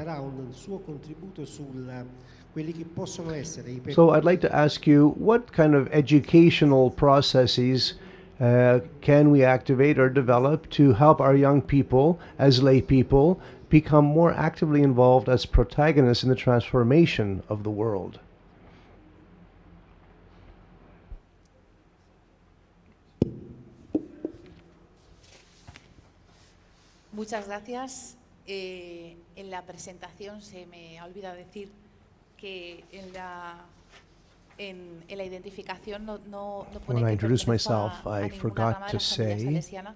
So I'd like to ask you, what kind of educational processes can we activate or develop to help our young people, as lay people, become more actively involved as protagonists in the transformation of the world? Muchas gracias. En la presentación se me ha olvidado decir que en la identificación no pone When I que introduced pertenezco myself, a I ninguna forgot rama de to la familia say salesiana,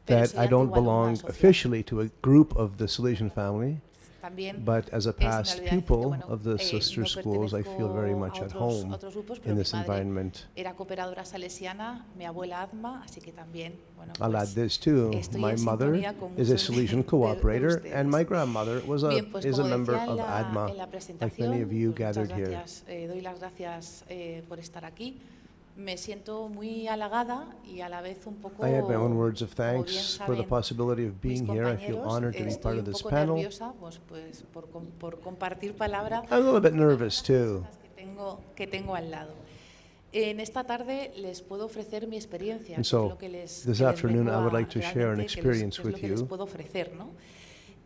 pero that soy I don't antigua alumna belong social. officially to a group of the Salesian family, También but as a se me past olvidaba decir que, pupil bueno, of the sister no schools, I feel very pertenezco much a at otros home grupos, in pero mi this madre environment. era cooperadora salesiana, mi abuela Adma, así que también, bueno, I'll add pues this too. estoy My en mother sintonía con is a muchos Salesian de cooperator, ustedes. and my grandmother Bien, pues is a como member decía of ADMA, en la like presentación, many of you pues muchas gathered here. gracias, doy las gracias por estar aquí. Me siento muy halagada y a la vez un poco, I add my own words of como bien thanks for the saben possibility of mis being here. I feel compañeros, honored to be part estoy of un this poco panel. nerviosa pues por compartir palabra I'm a little bit nervous too. que tengo al lado. En esta tarde les puedo ofrecer mi experiencia, And que so, es lo que les this que les afternoon vengo I would a like to share an realmente, que experience es lo with que les you. puedo ofrecer, ¿no?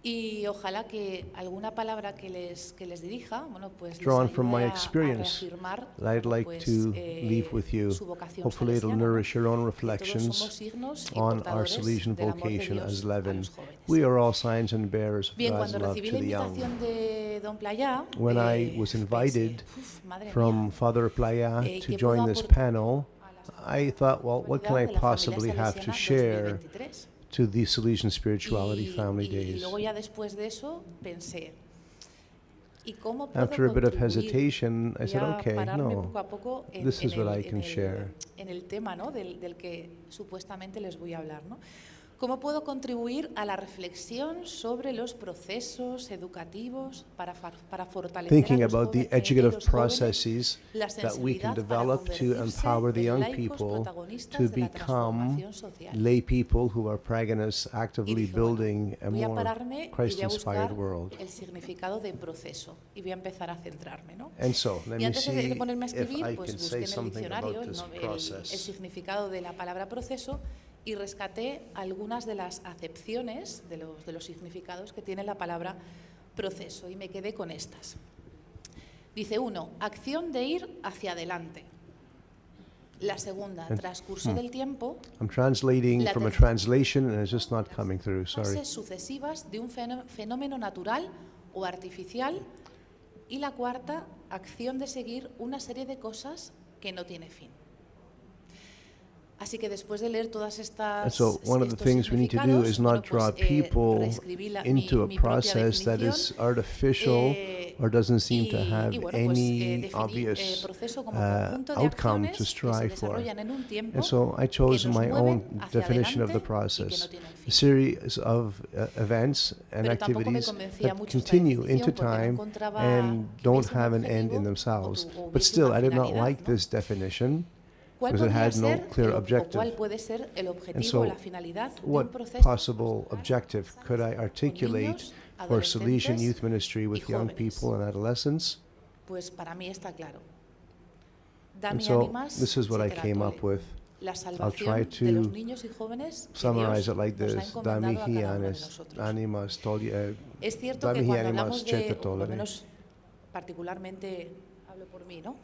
Y ojalá que alguna palabra que les dirija, bueno, pues les Drawn from my ayude a experience reafirmar, that I'd bueno, like pues, to leave with you. su vocación Hopefully it'll salesiana, ¿no? nourish your own Que todos somos reflections signos y on our portadores Salesian del amor de vocation Dios as a leaven. los jóvenes. We are all signs and bearers of Bien, God's cuando love recibí to la the young. invitación de Don Playa, When I was invited madre from mía, Father Playa to ¿qué puedo join this aportar panel, I thought, well, what can I de la familia possibly have to salesiana share 2023? to the Salesian Spirituality Family Y Days? luego ya después de eso pensé, ¿y cómo puedo After a bit of contribuir? hesitation, I Voy said, a okay, pararme no, poco a poco this is what I can share. en el tema, ¿no? del que supuestamente les voy a hablar, ¿no? ¿Cómo puedo contribuir a la reflexión sobre los procesos educativos para fortalecer Thinking a los about the jóvenes, educative los jóvenes, processes la that we can sensibilidad para develop to convertirse empower the en young laicos people protagonistas to de la become transformación social? lay people who are protagonists Y actively dije, bueno, building a voy a more pararme y voy a Christ-inspired buscar world. el significado de proceso y voy a empezar a centrarme, ¿no? And so, let Y me antes de see ponerme a if escribir, I pues can busqué say en el something diccionario about el this el process. significado de la palabra proceso y rescaté algunas de las acepciones de los significados que tiene la palabra proceso y me quedé con estas. Dice 1, acción de ir hacia adelante. La segunda, transcurso del tiempo. I'm translating La from a tercera, translation and it's just not coming through, sorry. fases sucesivas de un fenómeno natural o artificial. Y la cuarta, acción de seguir una serie de cosas que no tiene fin. Así que después de leer todas estas And so one of the things we need to do is not draw people into a process that is artificial or doesn't seem to have any obvious outcome to strive for. And so I chose my own definition of the process, a series of events and activities that continue into time and don't have an end in themselves. But still, I did not like this definition, because it had no clear objective. And so, what possible objective could I articulate for Salesian youth ministry with young people and adolescents? Pues para mí está claro. And so, this is what I came up with. la I'll try salvación de los to niños y jóvenes que summarize Dios it like nos ha this. encomendado a Damihi cada uno de anis nosotros. animas tolye. Es cierto que Damihi cuando animas hablamos de, cheta o por lo tolere. menos particularmente hablo por mí, ¿no? It's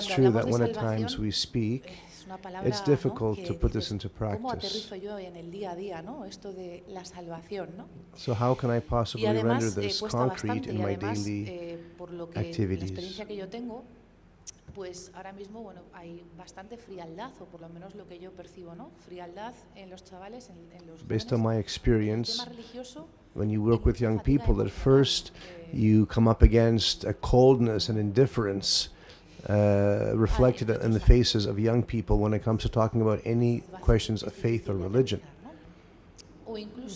Cuando true hablamos that de when at times salvación, we speak, es una palabra, it's ¿no? difficult que to put this dices, into ¿cómo practice. aterrizo yo en el día a día, ¿no? Esto de la salvación, ¿no? So how can I Y possibly render además this cuesta concrete bastante in y my además daily por lo que la activities? experiencia que yo tengo, pues ahora mismo, bueno, hay bastante frialdad, o por lo menos lo que yo percibo, ¿no? Frialdad en los chavales, en los Based jóvenes, on my en el experience, tema religioso, when you work with young people, at first you come up against a coldness and indifference reflected in the faces of young people when it comes to talking about any questions of faith or religion.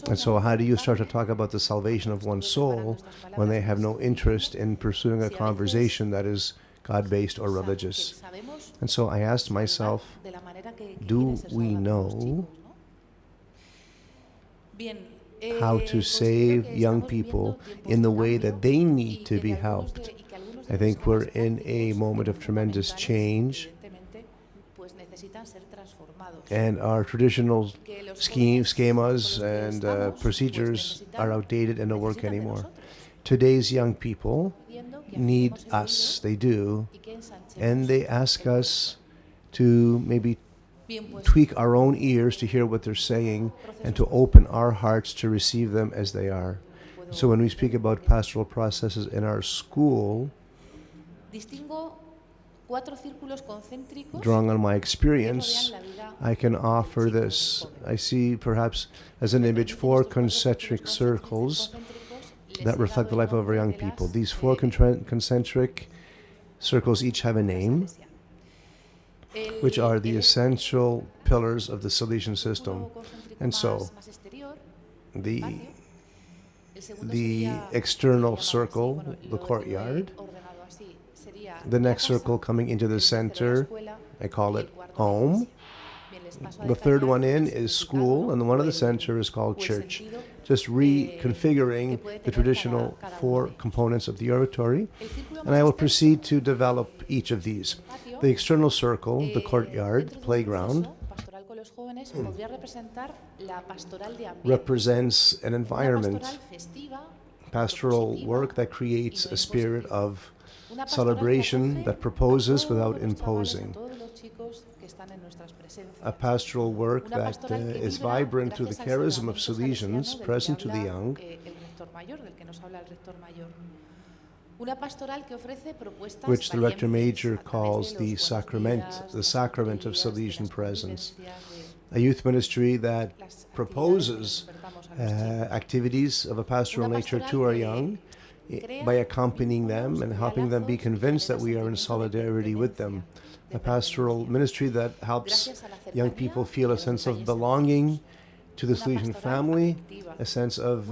And so how do you start to talk about the salvation of one's soul when they have no interest in pursuing a conversation that is God-based or religious? And so I asked myself, do we know how to save young people in the way that they need to be helped? I think we're in a moment of tremendous change, and our traditional schemas and procedures are outdated and don't work anymore. Today's young people need us, they do, and they ask us to maybe tweak our own ears to hear what they're saying and to open our hearts to receive them as they are. So when we speak about pastoral processes in our school, drawing on my experience, I can offer this. I see perhaps as an image 4 concentric circles that reflect the life of our young people. These 4 concentric circles each have a name, which are the essential pillars of the Salesian system. And so the external circle, the courtyard, the next circle coming into the center, I call it home. The third one in is school, and the one at the center is called church. Just reconfiguring the traditional 4 components of the oratory, and I will proceed to develop each of these. The external circle, the courtyard, the playground, represents an environment, pastoral work that creates a spirit of celebration that proposes without imposing. A pastoral work that is vibrant through the charism of Salesians present to the young, which the Rector Major calls the sacrament of Salesian presence. A youth ministry that proposes activities of a pastoral nature to our young by accompanying them and helping them be convinced that we are in solidarity with them. A pastoral ministry that helps young people feel a sense of belonging to the Salesian family, a sense of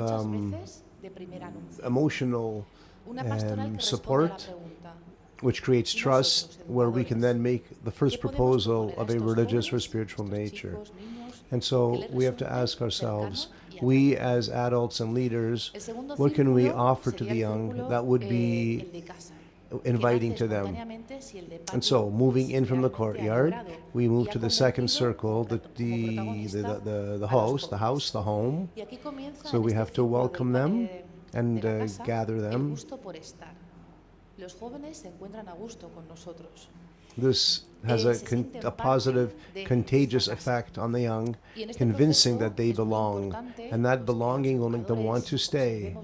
emotional support, which creates trust, where we can then make the first proposal of a religious or spiritual nature. And so we have to ask ourselves, we as adults and leaders, what can we offer to the young that would be inviting to them? And so, moving in from the courtyard, we move to the second circle, the house, the home. So we have to welcome them and gather them. This has a positive, contagious effect on the young, convincing that they belong, and that belonging will make them want to stay.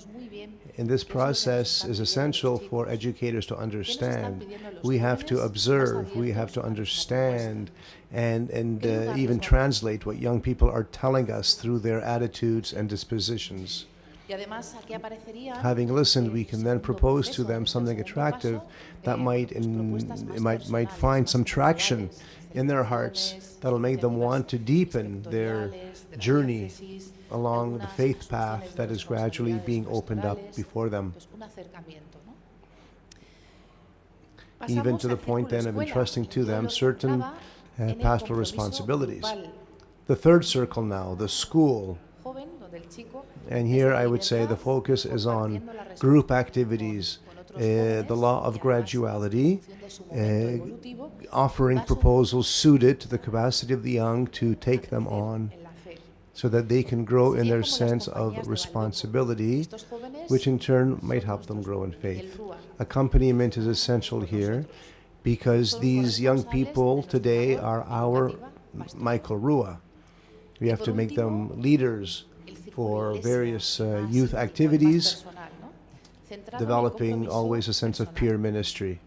And this process is essential for educators to understand. We have to observe, we have to understand, and even translate what young people are telling us through their attitudes and dispositions. Having listened, we can then propose to them something attractive that might find some traction in their hearts that'll make them want to deepen their journey along the faith path that is gradually being opened up before them, even to the point then of entrusting to them certain pastoral responsibilities. The third circle now, the school. And here I would say the focus is on group activities the law of graduality, offering proposals suited to the capacity of the young to take them on so that they can grow in their sense of responsibility, which in turn might help them grow in faith. Accompaniment is essential here because these young people today are our Michael Rua. We have to make them leaders for various youth activities, developing always a sense of peer ministry.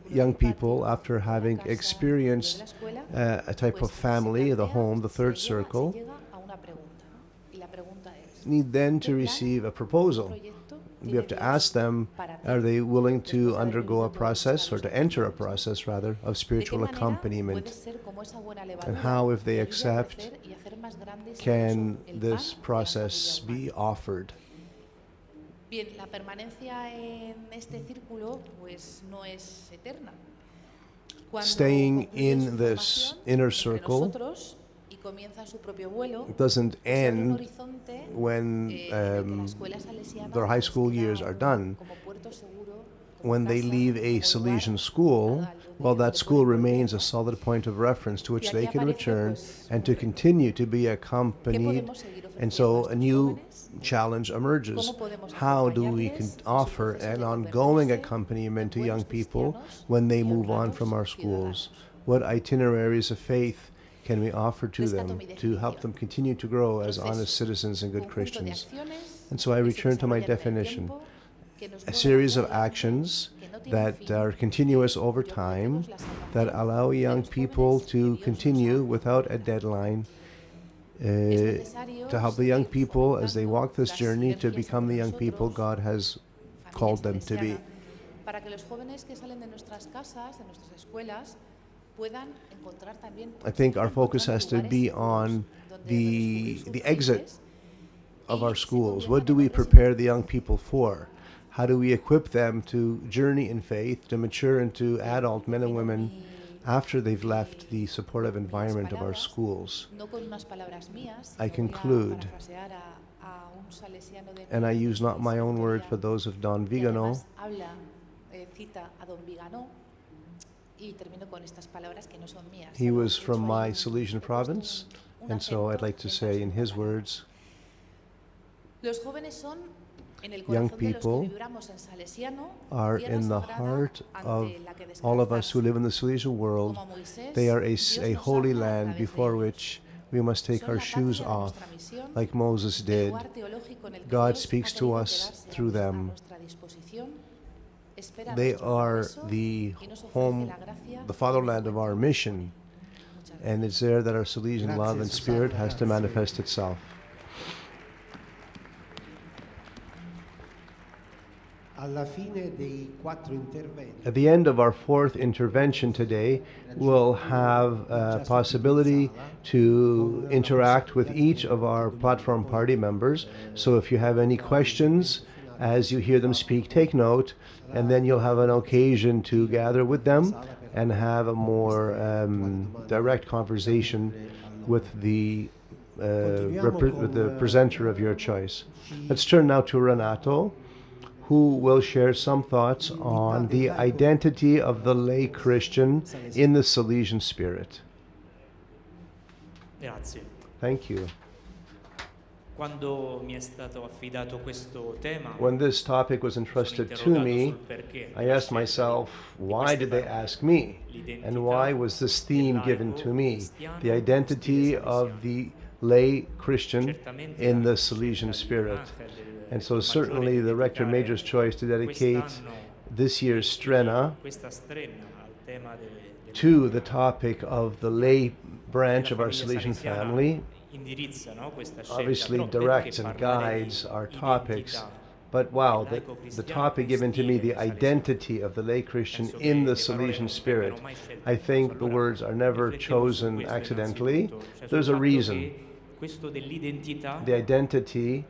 Young people, after having experienced a type of family, the home, the third circle, need then to receive a proposal. We have to ask them, are they willing to undergo a process, or to enter a process rather, of spiritual accompaniment? And how, if they accept, can this process be offered? Bien, la permanencia en este círculo pues no es eterna. Staying in this inner circle doesn't end when their high school years are done. When they leave a Salesian school, well, that school remains a solid point of reference to which they can return and to continue to be accompanied. And so a new challenge emerges. How do we offer an ongoing accompaniment to young people when they move on from our schools? What itineraries of faith can we offer to them to help them continue to grow as honest citizens and good Christians? And so I return to my definition. A series of actions that are continuous over time, that allow young people to continue without a deadline, to help the young people as they walk this journey to become the young people God has called them to be. I think our focus has to be on the exit of our schools. What do we prepare the young people for? How do we equip them to journey in faith, to mature into adult men and women after they've left the supportive environment of our schools? I conclude, and I use not my own words but those of Don Vigano. He was from my Salesian province, and so I'd like to say in his words, young people are in the heart of all of us who live in the Salesian world. They are a holy land before which we must take our shoes off, like Moses did. God speaks to us through them. They are the home, the fatherland of our mission, and it's there that our Salesian love and spirit has to manifest itself. At the end of our fourth intervention today, we'll have a possibility to interact with each of our platform party members. So if you have any questions, as you hear them speak, take note, and then you'll have an occasion to gather with them and have a more direct conversation with the presenter of your choice. Let's turn now to Renato, who will share some thoughts on the identity of the lay Christian in the Salesian spirit. Grazie. Thank you. Quando mi è stato affidato questo tema, when this topic was entrusted to me, I asked myself, why did they ask me? And why was this theme given to me? The identity of the lay Christian in the Salesian spirit. And so certainly the Rector Major's choice to dedicate this year's Strena to the topic of the lay branch of our Salesian family obviously directs and guides our topics. But wow, the topic given to me, the identity of the lay Christian in the Salesian spirit, I think the words are never chosen accidentally. There's a reason. The identity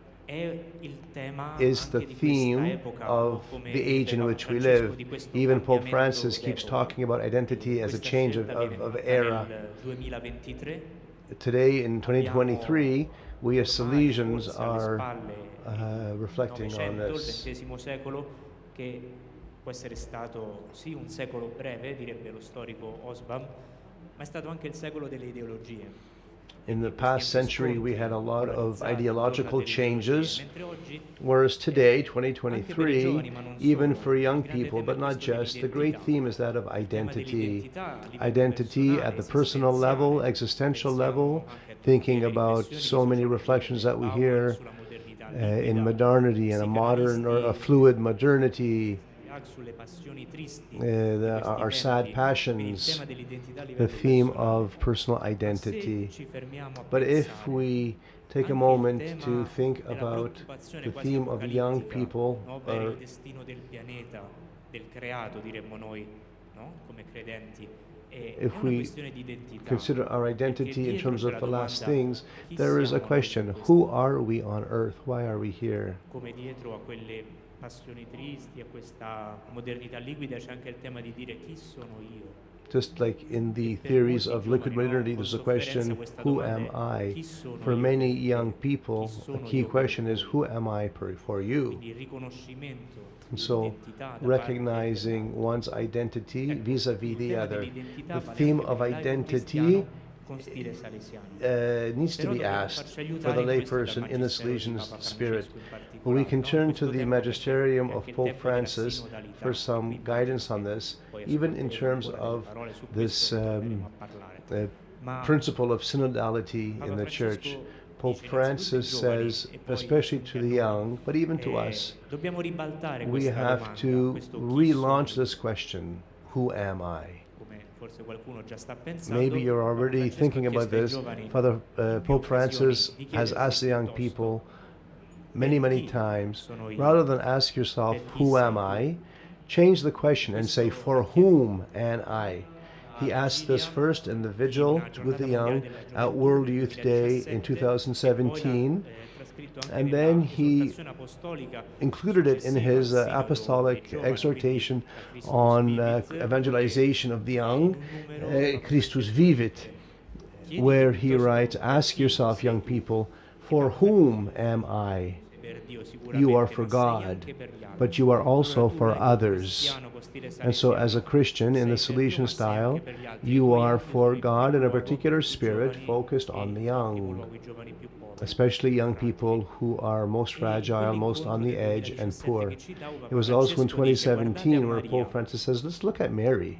is the theme of the age in which we live. Even Pope Francis keeps talking about identity as a change of era. today in 2023, we as ormai Salesians forse alle are spalle il reflecting on Novecento, il this. XX secolo, che può essere stato sì un secolo breve, direbbe lo storico Osbam, ma è stato anche il secolo delle ideologie. In the past century, we had a lot of ideological changes, whereas today, 2023, even for young people, but not just, the great theme is that of identity. Identity at the personal level, existential level, thinking about so many reflections that we hear in modernity and a modern or a fluid modernity, our sad passions, the theme of personal identity. But if we take a moment to think about the theme of young people, il destino del pianeta, del creato, diremmo noi, no? Come credenti. if we consider our identity in terms of the last things, there is a question: who are we on earth? Why are we here? Come dietro a quelle passioni tristi, a questa modernità liquida, c'è anche il tema di dire chi sono io. Just like in the theories of liquid modernity, there's a question, who am I? For many young people, a key question is, who am I for you? And so, recognizing one's identity vis-a-vis the other. The theme of identity needs to be asked for the layperson in the Salesian spirit. Well, we can turn to the magisterium of Pope Francis for some guidance on this, even in terms of this principle of synodality in the Church. Pope Francis says, especially to the young, but even to us, we have to relaunch this question, who am I? Maybe you're already thinking about this. Father Pope Francis has asked the young people many times, rather than ask yourself, who am I? Change the question and say, for whom am I? He asked this first in the vigil with the young at World Youth Day in 2017, and then he included it in his apostolic exhortation on evangelization of the young, Christus Vivit, where he writes, ask yourself, young people, for whom am I? You are for God, but you are also for others. And so as a Christian in the Salesian style, you are for God in a particular spirit focused on the young, especially young people who are most fragile, most on the edge, and poor. It was also in 2017 where Pope Francis says, let's look at Mary.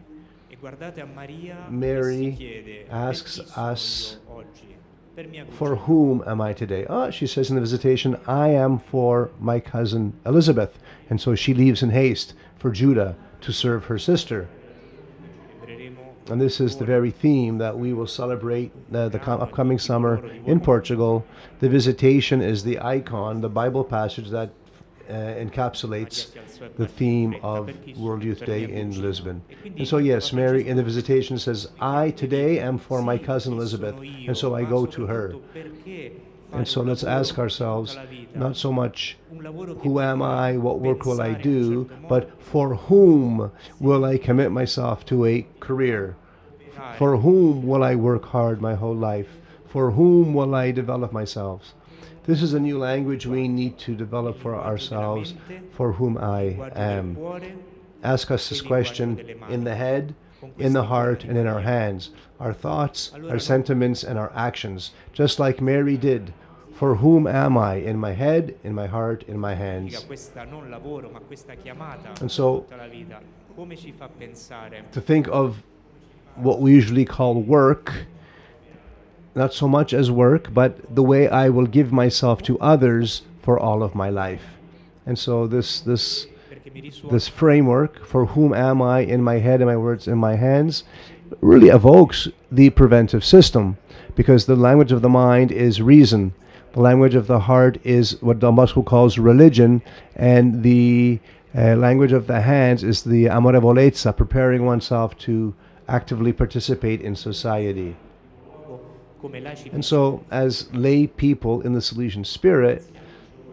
Mary asks us, for whom am I today? She says in the visitation, I am for my cousin Elizabeth. And so she leaves in haste for Judah to serve her sister. And this is the very theme that we will celebrate the upcoming summer in Portugal. The visitation is the icon, the Bible passage that encapsulates the theme of World Youth Day in Lisbon. And so yes, Mary in the visitation says, I today am for my cousin Elizabeth, and so I go to her. And so let's ask ourselves, not so much who am I, what work will I do, but for whom will I commit myself to a career? For whom will I work hard my whole life? For whom will I develop myself? This is a new language we need to develop for ourselves, for whom I am. Ask us this question in the head, in the heart, and in our hands. Our thoughts, our sentiments, and our actions, just like Mary did. For whom am I? In my head, in my heart, in my hands. And so, to think of what we usually call work, not so much as work, but the way I will give myself to others for all of my life. And so this framework, for whom am I, in my head, in my words, in my hands, really evokes the preventive system, because the language of the mind is reason. The language of the heart is what Don Bosco calls religion, and the language of the hands is the amorevolezza, preparing oneself to actively participate in society. And so, as lay people in the Salesian spirit,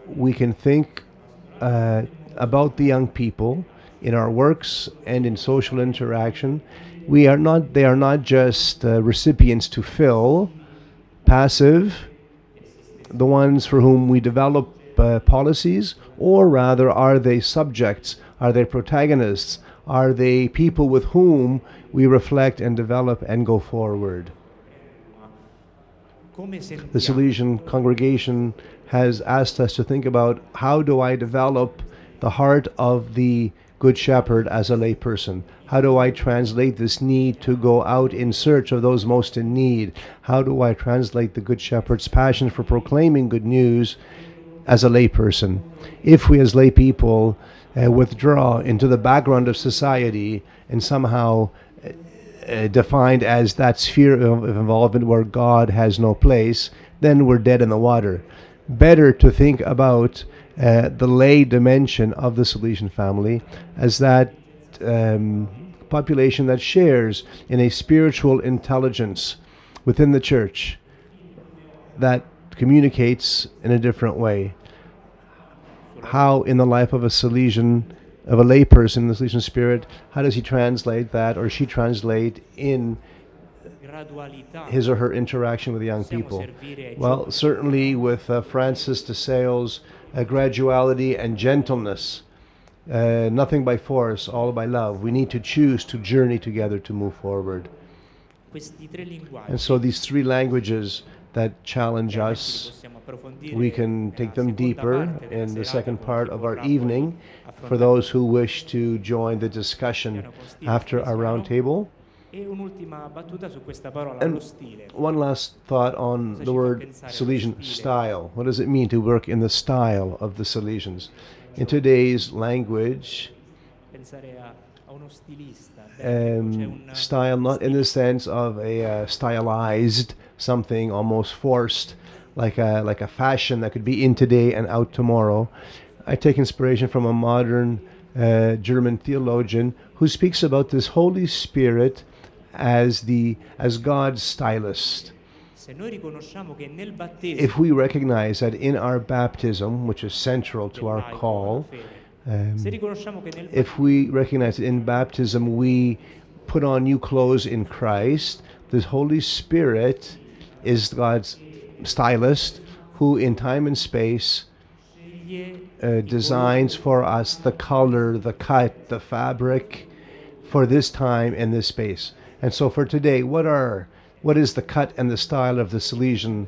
we can think about the young people in our works and in social interaction. They are not just recipients to fill, passive, the ones for whom we develop policies, or rather are they subjects? Are they protagonists? Are they people with whom we reflect and develop and go forward? The Salesian congregation has asked us to think about, how do I develop the heart of the Good Shepherd as a layperson? How do I translate this need to go out in search of those most in need? How do I translate the Good Shepherd's passion for proclaiming good news as a layperson? If we as lay people withdraw into the background of society and somehow defined as that sphere of involvement where God has no place, then we're dead in the water. Better to think about the lay dimension of the Salesian family as that population that shares in a spiritual intelligence within the church that communicates in a different way. How in the life of a Salesian, of a layperson, the Salesian spirit, how does he translate that, or she translate in his or her interaction with young people? Well, certainly with Francis de Sales, graduality and gentleness, nothing by force, all by love. We need to choose to journey together to move forward. And so these three languages that challenge us, we can take them deeper in the second part of our evening for those who wish to join the discussion after our round table. And one last thought on the word Salesian style. What does it mean to work in the style of the Salesians? In today's language, style not in the sense of a stylized something almost forced, like a fashion that could be in today and out tomorrow. I take inspiration from a modern German theologian who speaks about this Holy Spirit as God's stylist. If we recognize that in our baptism, which is central to our call, if we recognize that in baptism we put on new clothes in Christ, the Holy Spirit is God's stylist who in time and space designs for us the color, the cut, the fabric for this time and this space. And so for today, what is the cut and the style of the Salesian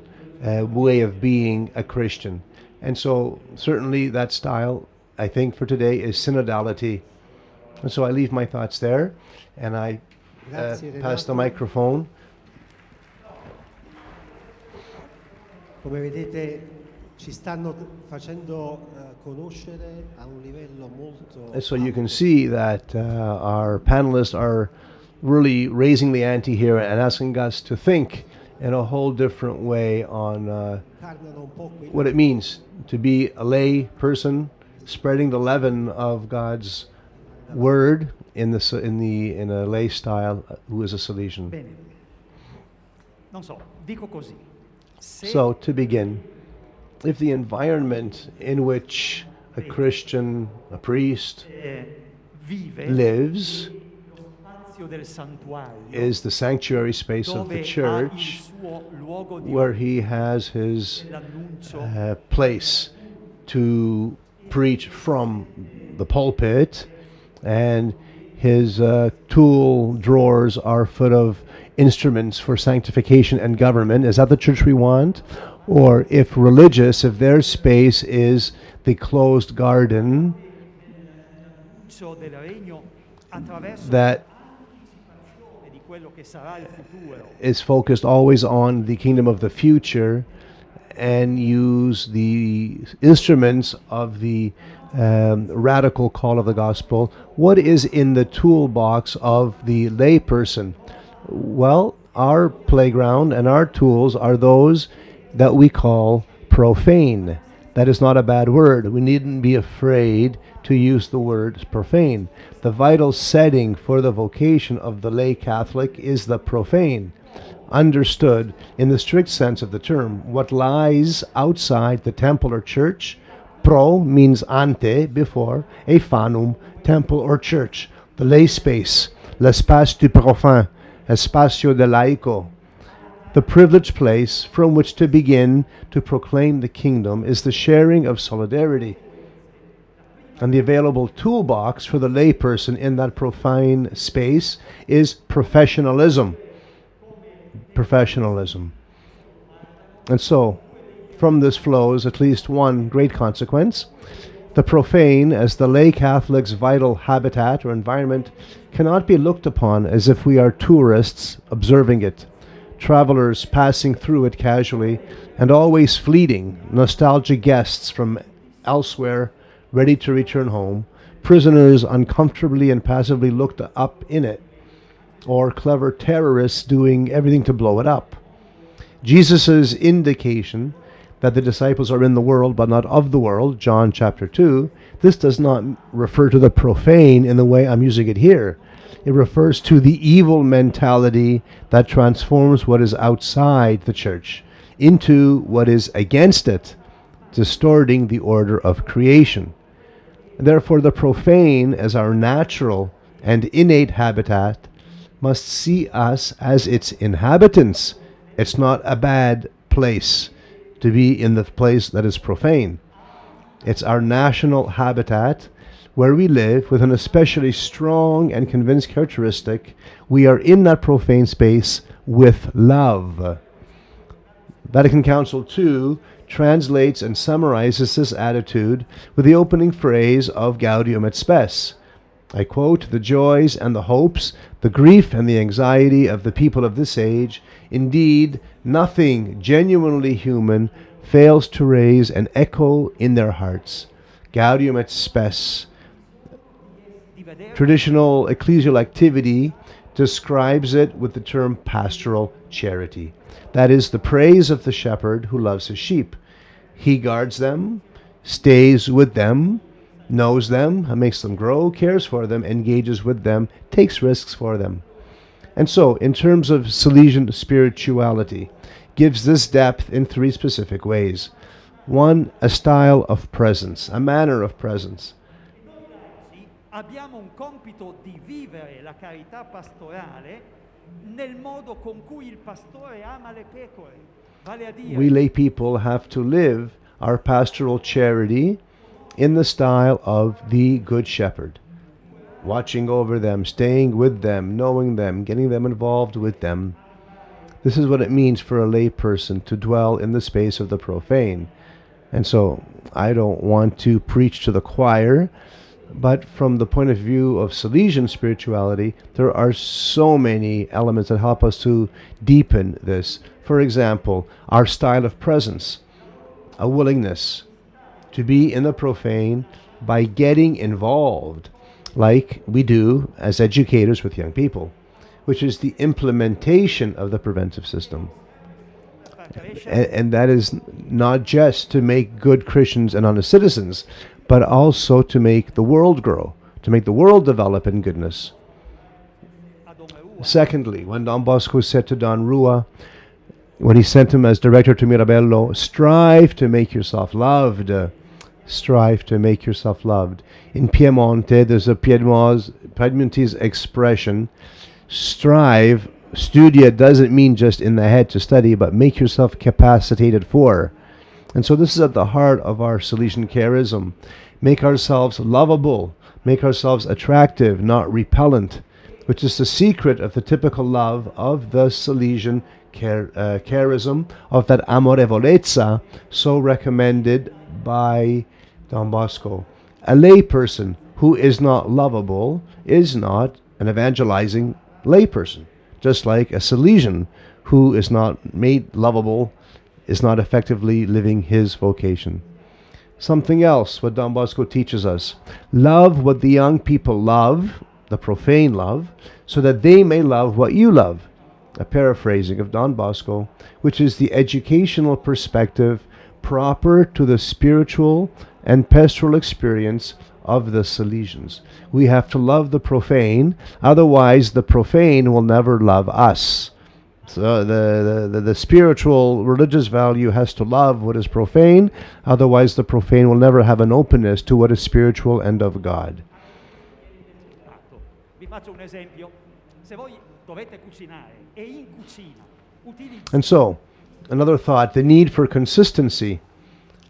way of being a Christian? And so certainly that style, I think, for today is synodality. And so I leave my thoughts there, and I pass the microphone. Come vedete, ci stanno facendo conoscere a un livello molto. And so you can see that our panelists are really raising the ante here and asking us to think in a whole different way on what it means to be a lay person, spreading the leaven of God's word in a lay style, who is a Salesian. Bene. Non so, dico così. So to begin, if the environment in which a Christian, a priest, lives is the sanctuary space of the church, where he has his place to preach from the pulpit, and his tool drawers are full of instruments for sanctification and government. Is that the church we want? Or if religious, if their space is the closed garden that is focused always on the kingdom of the future and use the instruments of the radical call of the gospel, what is in the toolbox of the layperson? Well, our playground and our tools are those that we call profane. That is not a bad word. We needn't be afraid to use the word profane. The vital setting for the vocation of the lay Catholic is the profane, understood in the strict sense of the term. What lies outside the temple or church, pro means ante, before, e fanum, temple or church, the lay space, l'espace du profane, espacio de laico, The privileged place from which to begin to proclaim the kingdom is the sharing of solidarity. And the available toolbox for the layperson in that profane space is professionalism. Professionalism. And so, from this flows at least one great consequence. The profane, as the lay Catholic's vital habitat or environment, cannot be looked upon as if we are tourists observing it, travelers passing through it casually, and always fleeting, nostalgic guests from elsewhere, ready to return home, prisoners uncomfortably and passively looked up in it, or clever terrorists doing everything to blow it up. Jesus' indication that the disciples are in the world but not of the world, John chapter 2, this does not refer to the profane in the way I'm using it here. It refers to the evil mentality that transforms what is outside the church into what is against it, distorting the order of creation. Therefore, the profane, as our natural and innate habitat, must see us as its inhabitants. It's not a bad place to be in the place that is profane. It's our national habitat where we live with an especially strong and convinced characteristic. We are in that profane space with love. Vatican Council II translates and summarizes this attitude with the opening phrase of Gaudium et Spes. I quote, "The joys and the hopes, the grief and the anxiety of the people of this age, indeed, nothing genuinely human fails to raise an echo in their hearts." Gaudium et Spes. Traditional ecclesial activity describes it with the term pastoral charity. That is the praise of the shepherd who loves his sheep. He guards them, stays with them, knows them, makes them grow, cares for them, engages with them, takes risks for them. And so, in terms of Salesian spirituality, gives this depth in three specific ways. One, a style of presence, a manner of presence. Abbiamo un compito di vivere la carità pastorale nel modo con cui il pastore ama le pecore. Vale a dire, we lay people have to live our pastoral charity in the style of the Good Shepherd, watching over them, staying with them, knowing them, getting them involved with them. This is what it means for a lay person to dwell in the space of the profane. And so I don't want to preach to the choir, but from the point of view of Salesian spirituality, there are so many elements that help us to deepen this. For example, our style of presence, a willingness to be in the profane by getting involved, like we do as educators with young people, which is the implementation of the preventive system. And that is not just to make good Christians and honest citizens, but also to make the world grow, to make the world develop in goodness. Secondly, when Don Bosco said to Don Rua, when he sent him as director to Mirabello, strive to make yourself loved. Strive to make yourself loved. In Piemonte, there's a Piedmontese expression, strive. Studia doesn't mean just in the head to study, but make yourself capacitated for. And so this is at the heart of our Salesian charism. Make ourselves lovable, make ourselves attractive, not repellent, which is the secret of the typical love of the Salesian charism, of that amorevolezza so recommended by Don Bosco. A lay person who is not lovable is not an evangelizing lay person, just like a Salesian who is not made lovable is not effectively living his vocation. Something else, what Don Bosco teaches us. Love what the young people love, the profane love, so that they may love what you love. A paraphrasing of Don Bosco, which is the educational perspective proper to the spiritual and pastoral experience of the Salesians. We have to love the profane, otherwise the profane will never love us. So the spiritual religious value has to love what is profane, otherwise the profane will never have an openness to what is spiritual and of God. Vi faccio un esempio. Se voi dovete cucinare e in cucina And so, another thought, the need for consistency.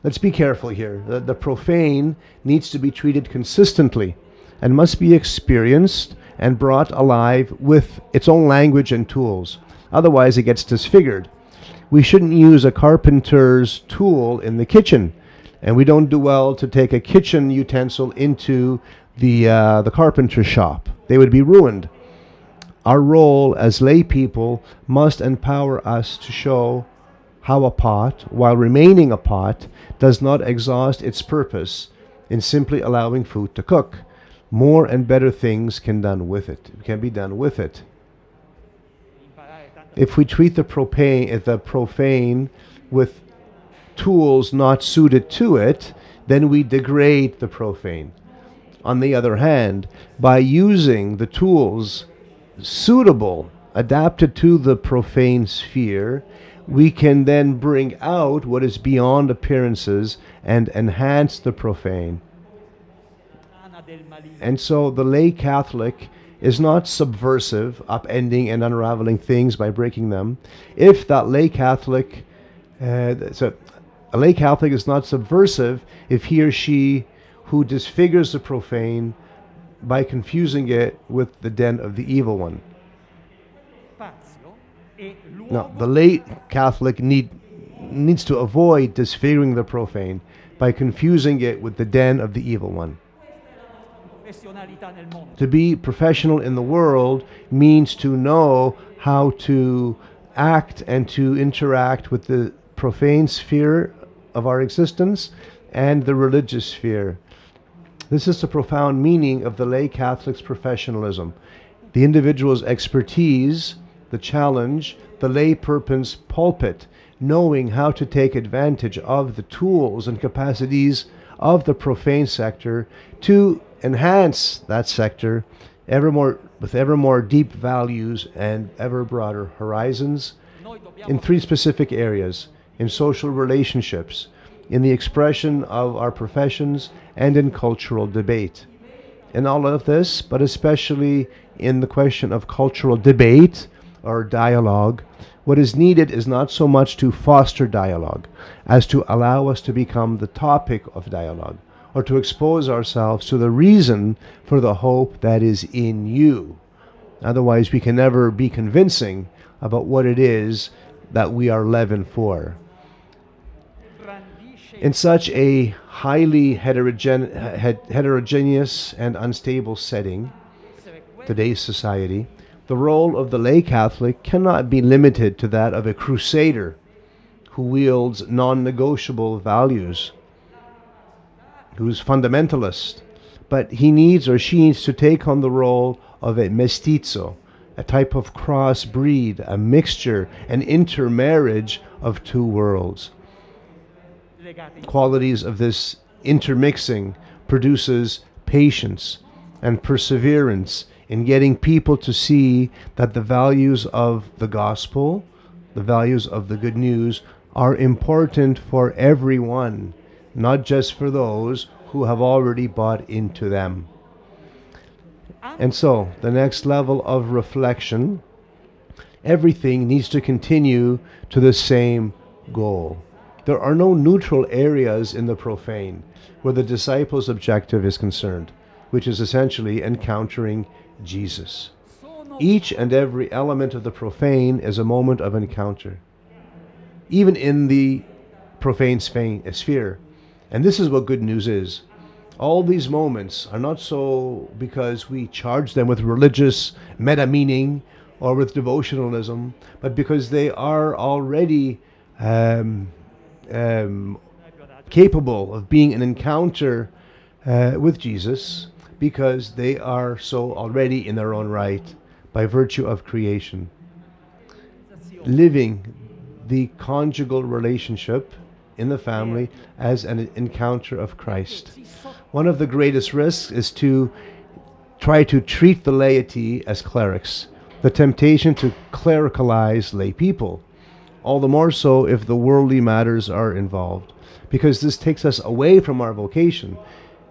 Let's be careful here. The profane needs to be treated consistently and must be experienced and brought alive with its own language and tools. Otherwise, it gets disfigured. We shouldn't use a carpenter's tool in the kitchen, and we don't do well to take a kitchen utensil into the carpenter shop. They would be ruined. Our role as lay people must empower us to show how a pot, while remaining a pot, does not exhaust its purpose in simply allowing food to cook. More and better things can be done with it. If we treat the profane with tools not suited to it, then we degrade the profane. On the other hand, by using the tools suitable, adapted to the profane sphere, we can then bring out what is beyond appearances and enhance the profane. And so the lay Catholic is not subversive, upending and unraveling things by breaking them. If that lay Catholic, a lay Catholic is not subversive if he or she who disfigures the profane by confusing it with the den of the evil one. Now, the lay Catholic needs to avoid disfiguring the profane by confusing it with the den of the evil one. To be professional in the world means to know how to act and to interact with the profane sphere of our existence and the religious sphere. This is the profound meaning of the lay Catholic's professionalism. The individual's expertise, the challenge, the lay person's pulpit, knowing how to take advantage of the tools and capacities of the profane sector to enhance that sector with ever more deep values and ever broader horizons in three specific areas: in social relationships, in the expression of our professions, and in cultural debate. In all of this, but especially in the question of cultural debate or dialogue, what is needed is not so much to foster dialogue as to allow us to become the topic of dialogue, or to expose ourselves to the reason for the hope that is in you. Otherwise, we can never be convincing about what it is that we are leaven for. In such a highly heterogeneous and unstable setting, today's society, the role of the lay Catholic cannot be limited to that of a crusader who wields non-negotiable values, who's fundamentalist, but he needs or she needs to take on the role of a mestizo, a type of cross-breed, a mixture, an intermarriage of two worlds. Qualities of this intermixing produces patience and perseverance in getting people to see that the values of the gospel, the values of the good news, are important for everyone, not just for those who have already bought into them. And so, the next level of reflection, everything needs to continue to the same goal. There are no neutral areas in the profane where the disciple's objective is concerned, which is essentially encountering Jesus. Each and every element of the profane is a moment of encounter, even in the profane sphere. And this is what good news is. All these moments are not so because we charge them with religious meta-meaning or with devotionalism, but because they are already capable of being an encounter with Jesus, because they are so already in their own right by virtue of creation. Living the conjugal relationship in the family as an encounter of Christ. One of the greatest risks is to try to treat the laity as clerics, the temptation to clericalize lay people, all the more so if the worldly matters are involved, because this takes us away from our vocation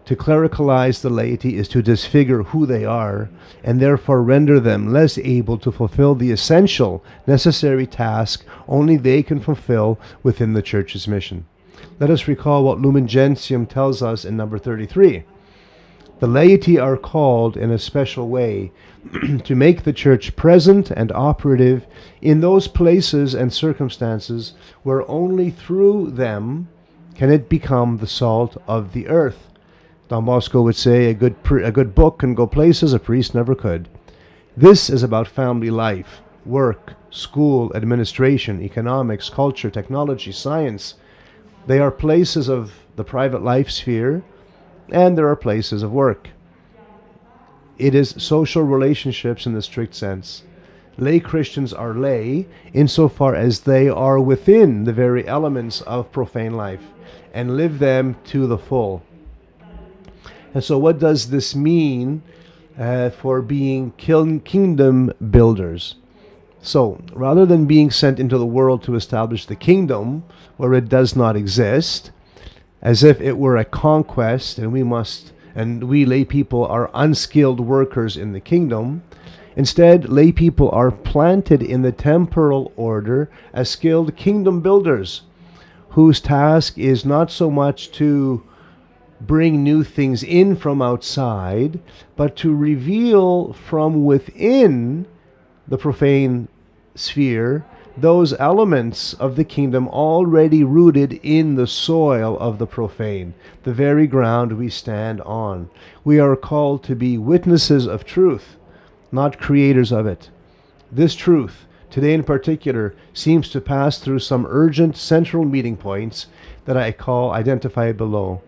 To clericalize the laity is to disfigure who they are, and therefore render them less able to fulfill the essential, necessary task only they can fulfill within the Church's mission. Let us recall what Lumen Gentium tells us in number 33. The laity are called in a special way to make the Church present and operative in those places and circumstances where only through them can it become the salt of the earth. Don Bosco would say, a good book can go places a priest never could. This is about family life, work, school, administration, economics, culture, technology, science. They are places of the private life sphere, and there are places of work. It is social relationships in the strict sense. Lay Christians are lay insofar as they are within the very elements of profane life and live them to the full. And so what does this mean for being kingdom builders? So, rather than being sent into the world to establish the kingdom where it does not exist, as if it were a conquest and we lay people are unskilled workers in the kingdom, instead lay people are planted in the temporal order as skilled kingdom builders, whose task is not so much to bring new things in from outside, but to reveal from within the profane sphere those elements of the kingdom already rooted in the soil of the profane, the very ground we stand on. We are called to be witnesses of truth, not creators of it. This truth, today in particular, seems to pass through some urgent central meeting points that I call identified below.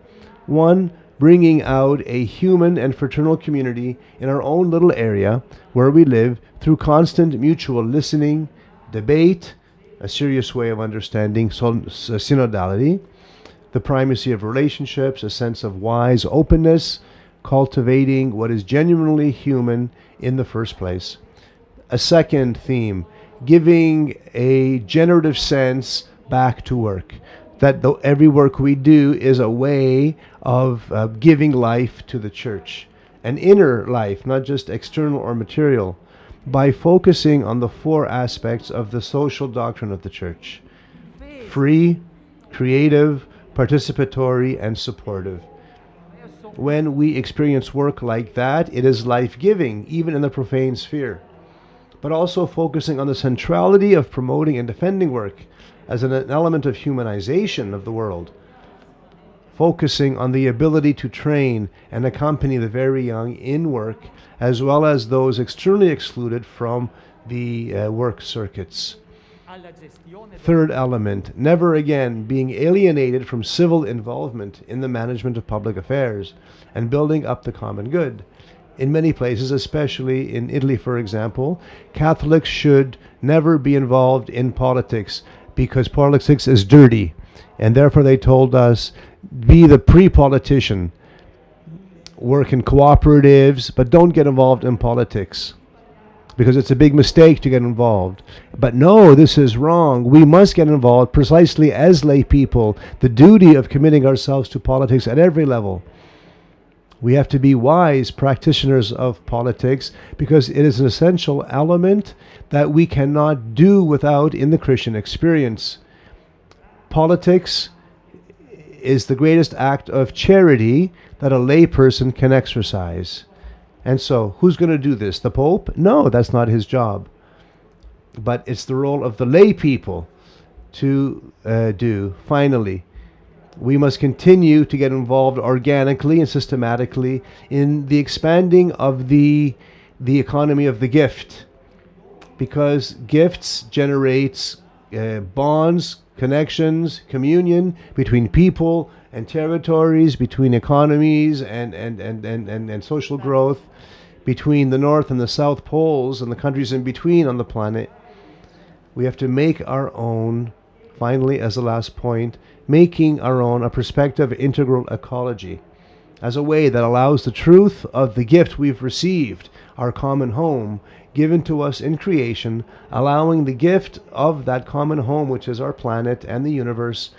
One, bringing out a human and fraternal community in our own little area where we live through constant mutual listening, debate, a serious way of understanding synodality, the primacy of relationships, a sense of wise openness, cultivating what is genuinely human in the first place. A second theme, giving a generative sense back to work. That every work we do is a way of giving life to the Church. An inner life, not just external or material, by focusing on the four aspects of the social doctrine of the Church: free, creative, participatory, and supportive. When we experience work like that, it is life-giving, even in the profane sphere. But also focusing on the centrality of promoting and defending work as an element of humanization of the world. Focusing on the ability to train and accompany the very young in work, as well as those externally excluded from the work circuits. Third element, never again being alienated from civil involvement in the management of public affairs and building up the common good. In many places, especially in Italy, for example, Catholics should never be involved in politics because politics is dirty. And therefore they told us, be the pre-politician. Work in cooperatives, but don't get involved in politics, because it's a big mistake to get involved. But no, this is wrong. We must get involved precisely as lay people, the duty of committing ourselves to politics at every level. We have to be wise practitioners of politics because it is an essential element that we cannot do without in the Christian experience. Politics is the greatest act of charity that a lay person can exercise. And so, who's going to do this? The Pope? No, that's not his job. But it's the role of the lay people to do. Finally, we must continue to get involved organically and systematically in the expanding of the economy of the gift, because gifts generates bonds, connections, communion between people and territories, between economies and social growth, between the North and the South Poles and the countries in between on the planet. We have to make our own, finally, as a last point, making our own a perspective integral ecology as a way that allows the truth of the gift we've received, our common home, given to us in creation, allowing the gift of that common home, which is our planet and the universe,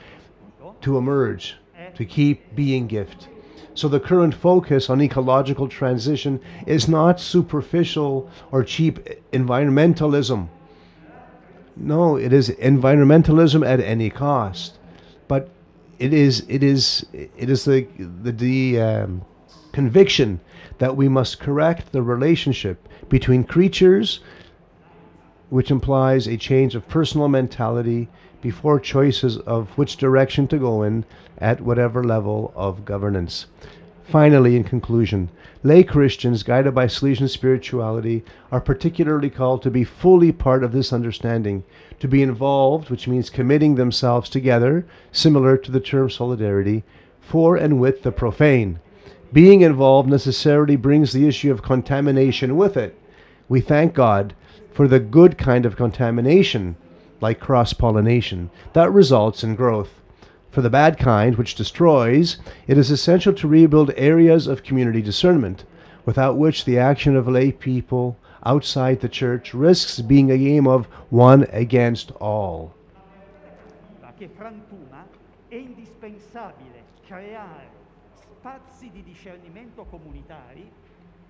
to emerge, to keep being gift. So the current focus on ecological transition is not superficial or cheap environmentalism. No, it is environmentalism at any cost. But it is the conviction that we must correct the relationship between creatures, which implies a change of personal mentality before choices of which direction to go in at whatever level of governance. Finally, in conclusion, lay Christians guided by Salesian spirituality are particularly called to be fully part of this understanding, to be involved, which means committing themselves together, similar to the term solidarity, for and with the profane. Being involved necessarily brings the issue of contamination with it. We thank God for the good kind of contamination, like cross-pollination, that results in growth. For the bad kind, which destroys, it is essential to rebuild areas of community discernment, without which the action of lay people outside the church risks being a game of one against all. Che frantuma è indispensabile creare spazi di discernimento comunitari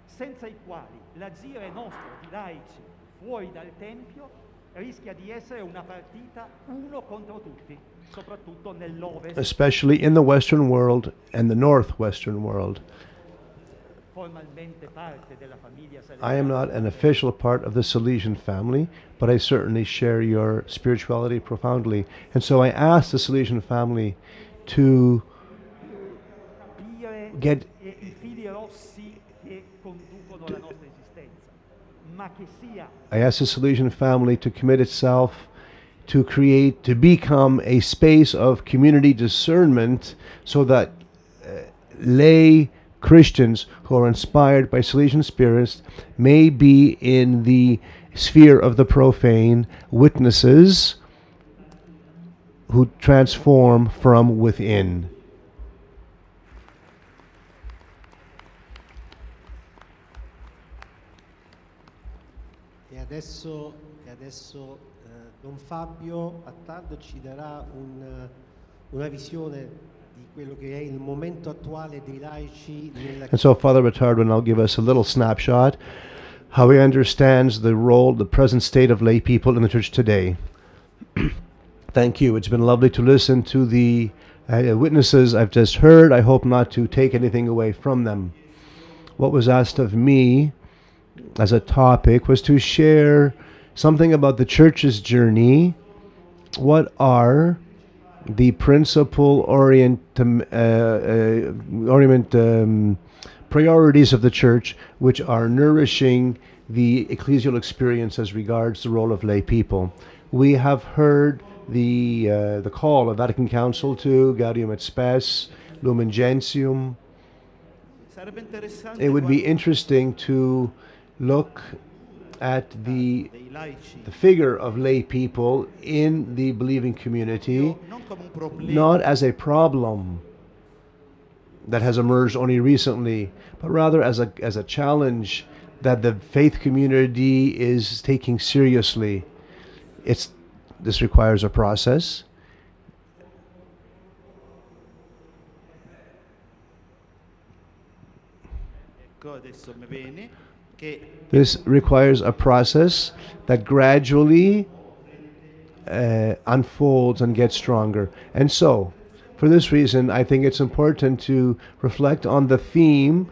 senza i quali l'agire nostro di laici fuori dal Tempio rischia di essere una partita uno contro tutti, soprattutto nell'Ovest. Especially in the Western world and the Northwestern world. I am not an official part of the Salesian family, but I certainly share your spirituality profoundly. And so I ask the Salesian family to get I ask the Salesian family to commit itself to become a space of community discernment, so that lay Christians who are inspired by Salesian spirits may be in the sphere of the profane witnesses who transform from within. E adesso Don Fabio Attardo ci darà una visione di quello che è il momento attuale dei laici nella And so Father Attard will now give us a little snapshot how he understands the role, the present state of lay people in the church today. Thank you. It's been lovely to listen to the witnesses I've just heard. I hope not to take anything away from them. What was asked of me as a topic was to share something about the church's journey. What are the principal priorities of the church which are nourishing the ecclesial experience as regards the role of lay people? We have heard the call of Vatican Council to Gaudium et Spes, Lumen Gentium. It would be interesting to look at the figure of lay people in the believing community, not as a problem that has emerged only recently, but rather as a challenge that the faith community is taking seriously. This requires a process. This requires a process that gradually unfolds and gets stronger. And so, for this reason, I think it's important to reflect on the theme,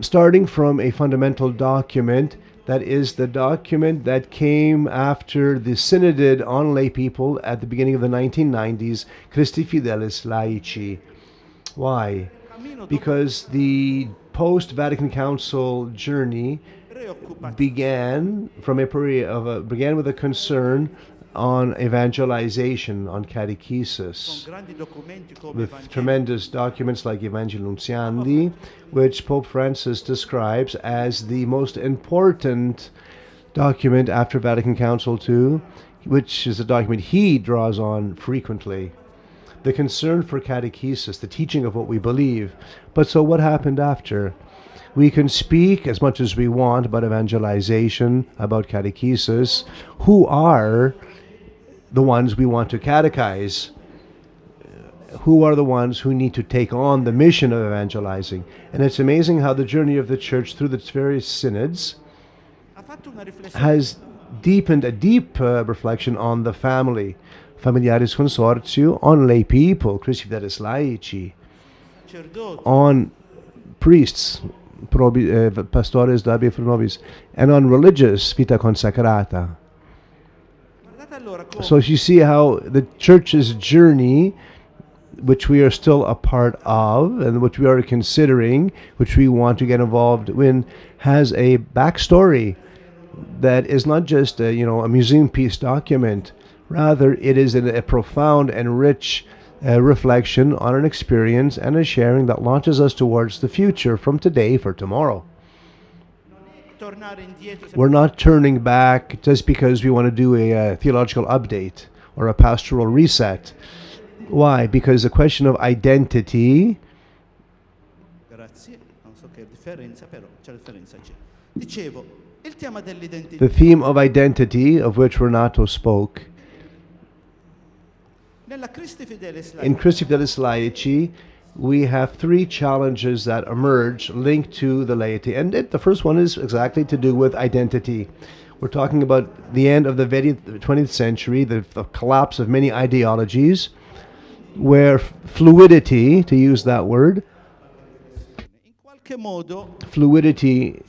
starting from a fundamental document that is the document that came after the Synodid on lay people at the beginning of the 1990s, Christi Fidelis Laici. Why? Because the post-Vatican Council journey began with a concern on evangelization, on catechesis, with tremendous documents like Evangelii Nuntiandi, which Pope Francis describes as the most important document after Vatican Council II, which is a document he draws on frequently. The concern for catechesis, the teaching of what we believe. But so what happened after? We can speak as much as we want about evangelization, about catechesis. Who are the ones we want to catechize? who are the ones who need to take on the mission of evangelizing. And it's amazing how the journey of the church through its various synods has deepened a deep reflection on the family, Familiaris Consortio, on lay people, Christi Fidelis Laici, on priests, pastores dabi pro nobis, and on religious vita consacrata. So you see how the church's journey, which we are still a part of and which we are considering, which we want to get involved in, has a backstory that is not just a museum piece document. Rather, it is a profound and rich reflection on an experience and a sharing that launches us towards the future from today for tomorrow. We're not turning back just because we want to do a theological update or a pastoral reset. Why? Because the question of identity, the theme of identity, of which Renato spoke, in Christi Fidelis Laici, we have three challenges that emerge linked to the laity. And the first one is exactly to do with identity. We're talking about the end of the 20th century, the collapse of many ideologies, where fluidity, to use that word, fluidity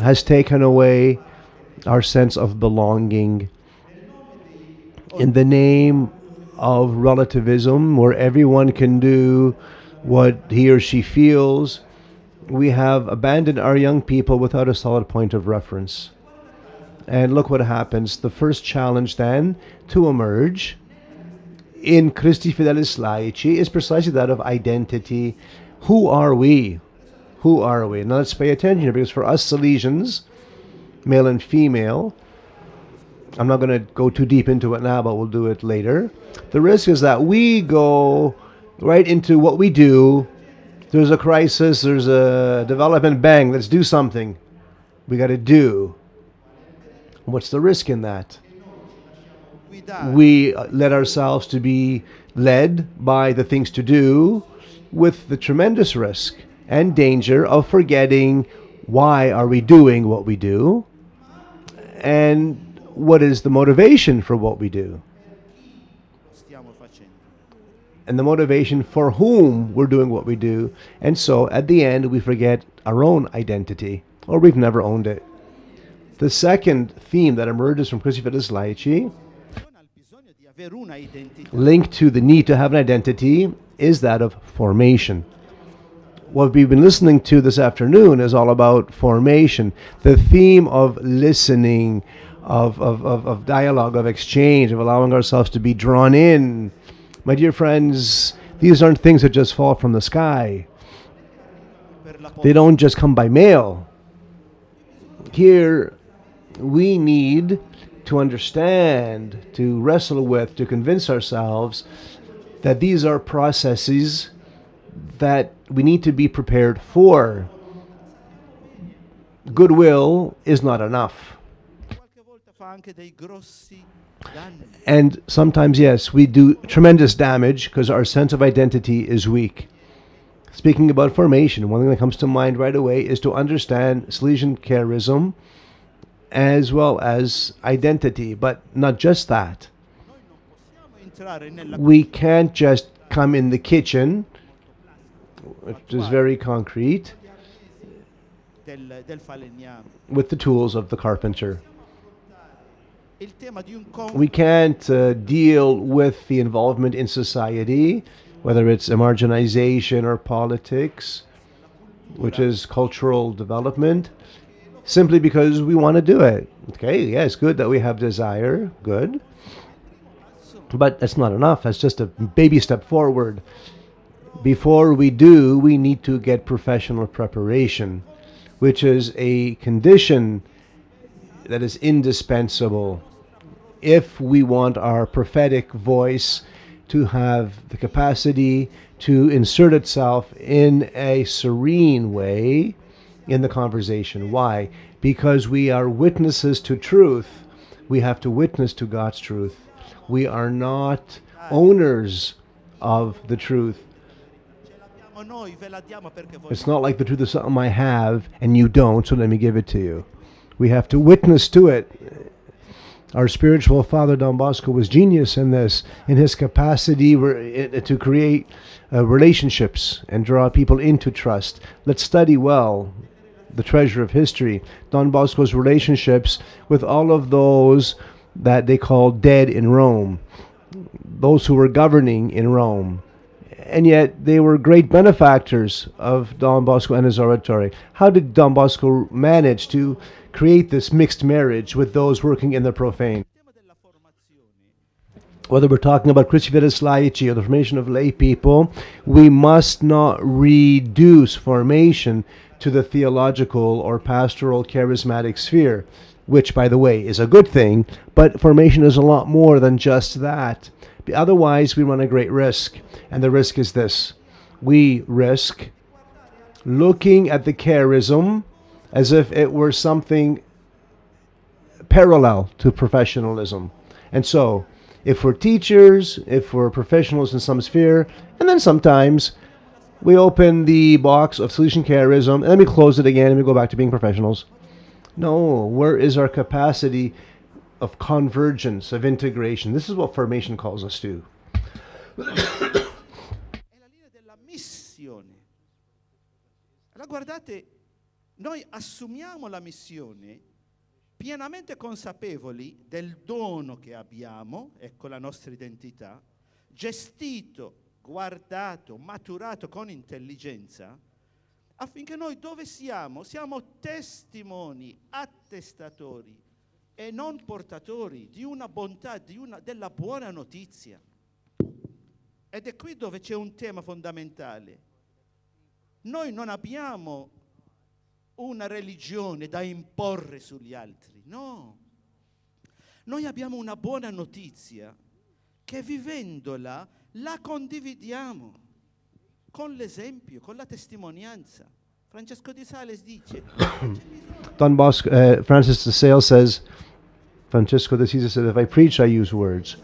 has taken away our sense of belonging. In the name of relativism, where everyone can do what he or she feels, we have abandoned our young people without a solid point of reference. And look what happens. The first challenge then to emerge in Christi Fidelis Laici is precisely that of identity. Who are we? Who are we? Now let's pay attention here, because for us Salesians, male and female, I'm not going to go too deep into it now, but we'll do it later. The risk is that we go right into what we do. There's a crisis, there's a development, bang, let's do something. We got to do. What's the risk in that? We let ourselves to be led by the things to do, with the tremendous risk and danger of forgetting why are we doing what we do, and what is the motivation for what we do, and the motivation for whom we're doing what we do. And so at the end we forget our own identity, or we've never owned it. The second theme that emerges from Christi Fidelis Laici, linked to the need to have an identity, is that of formation. What we've been listening to this afternoon is all about formation, the theme of listening, of dialogue, of exchange, of allowing ourselves to be drawn in. My dear friends, these aren't things that just fall from the sky. They don't just come by mail. Here, we need to understand, to wrestle with, to convince ourselves that these are processes that we need to be prepared for. Goodwill is not enough. And sometimes, yes, we do tremendous damage because our sense of identity is weak. Speaking about formation, one thing that comes to mind right away is to understand Salesian charism as well as identity, but not just that. We can't just come in the kitchen, which is very concrete, with the tools of the carpenter. We can't deal with the involvement in society, whether it's marginalization or politics, which is cultural development, simply because we want to do it. Okay, yeah, it's good that we have desire, good. But that's not enough. That's just a baby step forward. Before we do, we need to get professional preparation, which is a condition that is indispensable if we want our prophetic voice to have the capacity to insert itself in a serene way in the conversation. Why? Because we are witnesses to truth. We have to witness to God's truth. We are not owners of the truth. Noi ve la diamo perché voi. It's not like the truth is something I have and you don't, so let me give it to you. We have to witness to it. Our spiritual father, Don Bosco, was genius in this, in his capacity to create relationships and draw people into trust. Let's study well the treasure of history. Don Bosco's relationships with all of those that they called dead in Rome, those who were governing in Rome. And yet they were great benefactors of Don Bosco and his oratory. How did Don Bosco manage to create this mixed marriage with those working in the profane? Whether we're talking about Christi Fidelis Laici or the formation of lay people, we must not reduce formation to the theological or pastoral charismatic sphere, which, by the way, is a good thing, but formation is a lot more than just that. Otherwise, we run a great risk, and the risk is this. We risk looking at the charism as if it were something parallel to professionalism. And so, if we're teachers, if we're professionals in some sphere, and then sometimes we open the box of Salesian charism, and then we close it again, and we go back to being professionals. No, where is our capacity of convergence, of integration? This is what formation calls us to. È la linea della missione. Allora guardate, noi assumiamo la missione pienamente consapevoli del dono che abbiamo, ecco la nostra identità, gestito, guardato, maturato con intelligenza, affinché noi dove siamo testimoni, attestatori e non portatori di una bontà, della buona notizia. Ed è qui dove c'è un tema fondamentale. Noi non abbiamo una religione da imporre sugli altri, no. Noi abbiamo una buona notizia che vivendola la condividiamo con l'esempio, con la testimonianza. Francesco di Sales dice Don Bosco, Francis de Sales says, Francisco de Sales said, if I preach, I use words.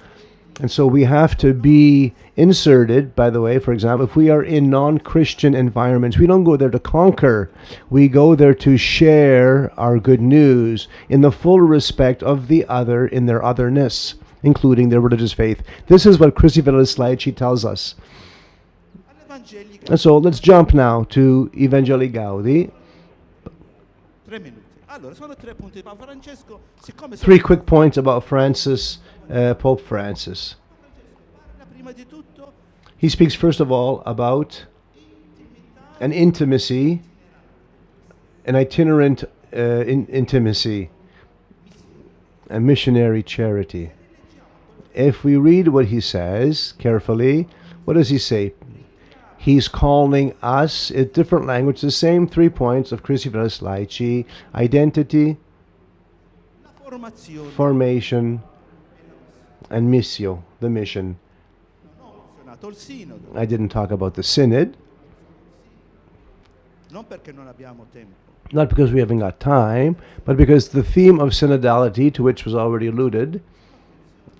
And so we have to be inserted, by the way, for example, if we are in non-Christian environments, we don't go there to conquer. We go there to share our good news in the full respect of the other in their otherness, including their religious faith. This is what Christi Fidelis Laici tells us. And so let's jump now to Evangelii Gaudi. 3 minuti. Allora, sono 3 punti, ma Francesco, siccome 3 quick points about Francis, Pope Francis. prima di tutto He speaks first of all about an intimacy, an itinerant intimacy, a missionary charity. If we read what he says carefully, what does he say? He's calling us in different language, the same 3 points of Christi Fidelis Laici: identity, formation, and missio, the mission. I didn't talk about the synod, non perché non abbiamo tempo. not because we haven't got time, but because the theme of synodality, to which was already alluded,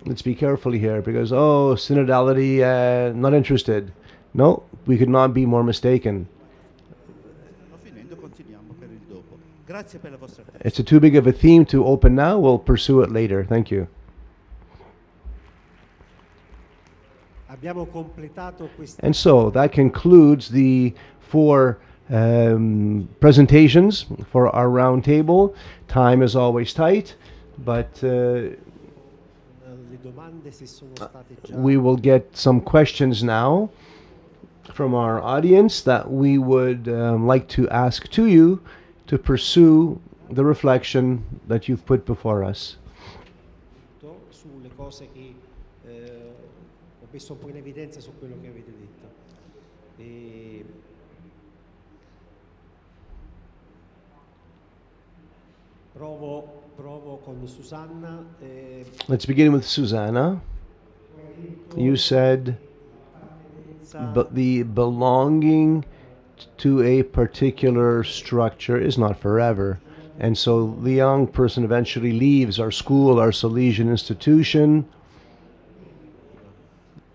let's be careful here, because, synodality, not interested. No, we could not be more mistaken. Finendo, continuiamo per il dopo. Grazie per la vostra attenzione. It's too big of a theme to open now. We'll pursue it later. Thank you. Abbiamo completato questa. And so that concludes the 4 presentations for our round table. Time is always tight, but Le domande si sono state già. we will get some questions now from our audience that we would like to ask to you to pursue the reflection that you've put before us. Sulle cose che ho messo un po' in evidenza su quello che avete detto. Provo con Susanna. Let's begin with Susanna. You said the belonging to a particular structure is not forever. And so the young person eventually leaves our school, our Salesian institution.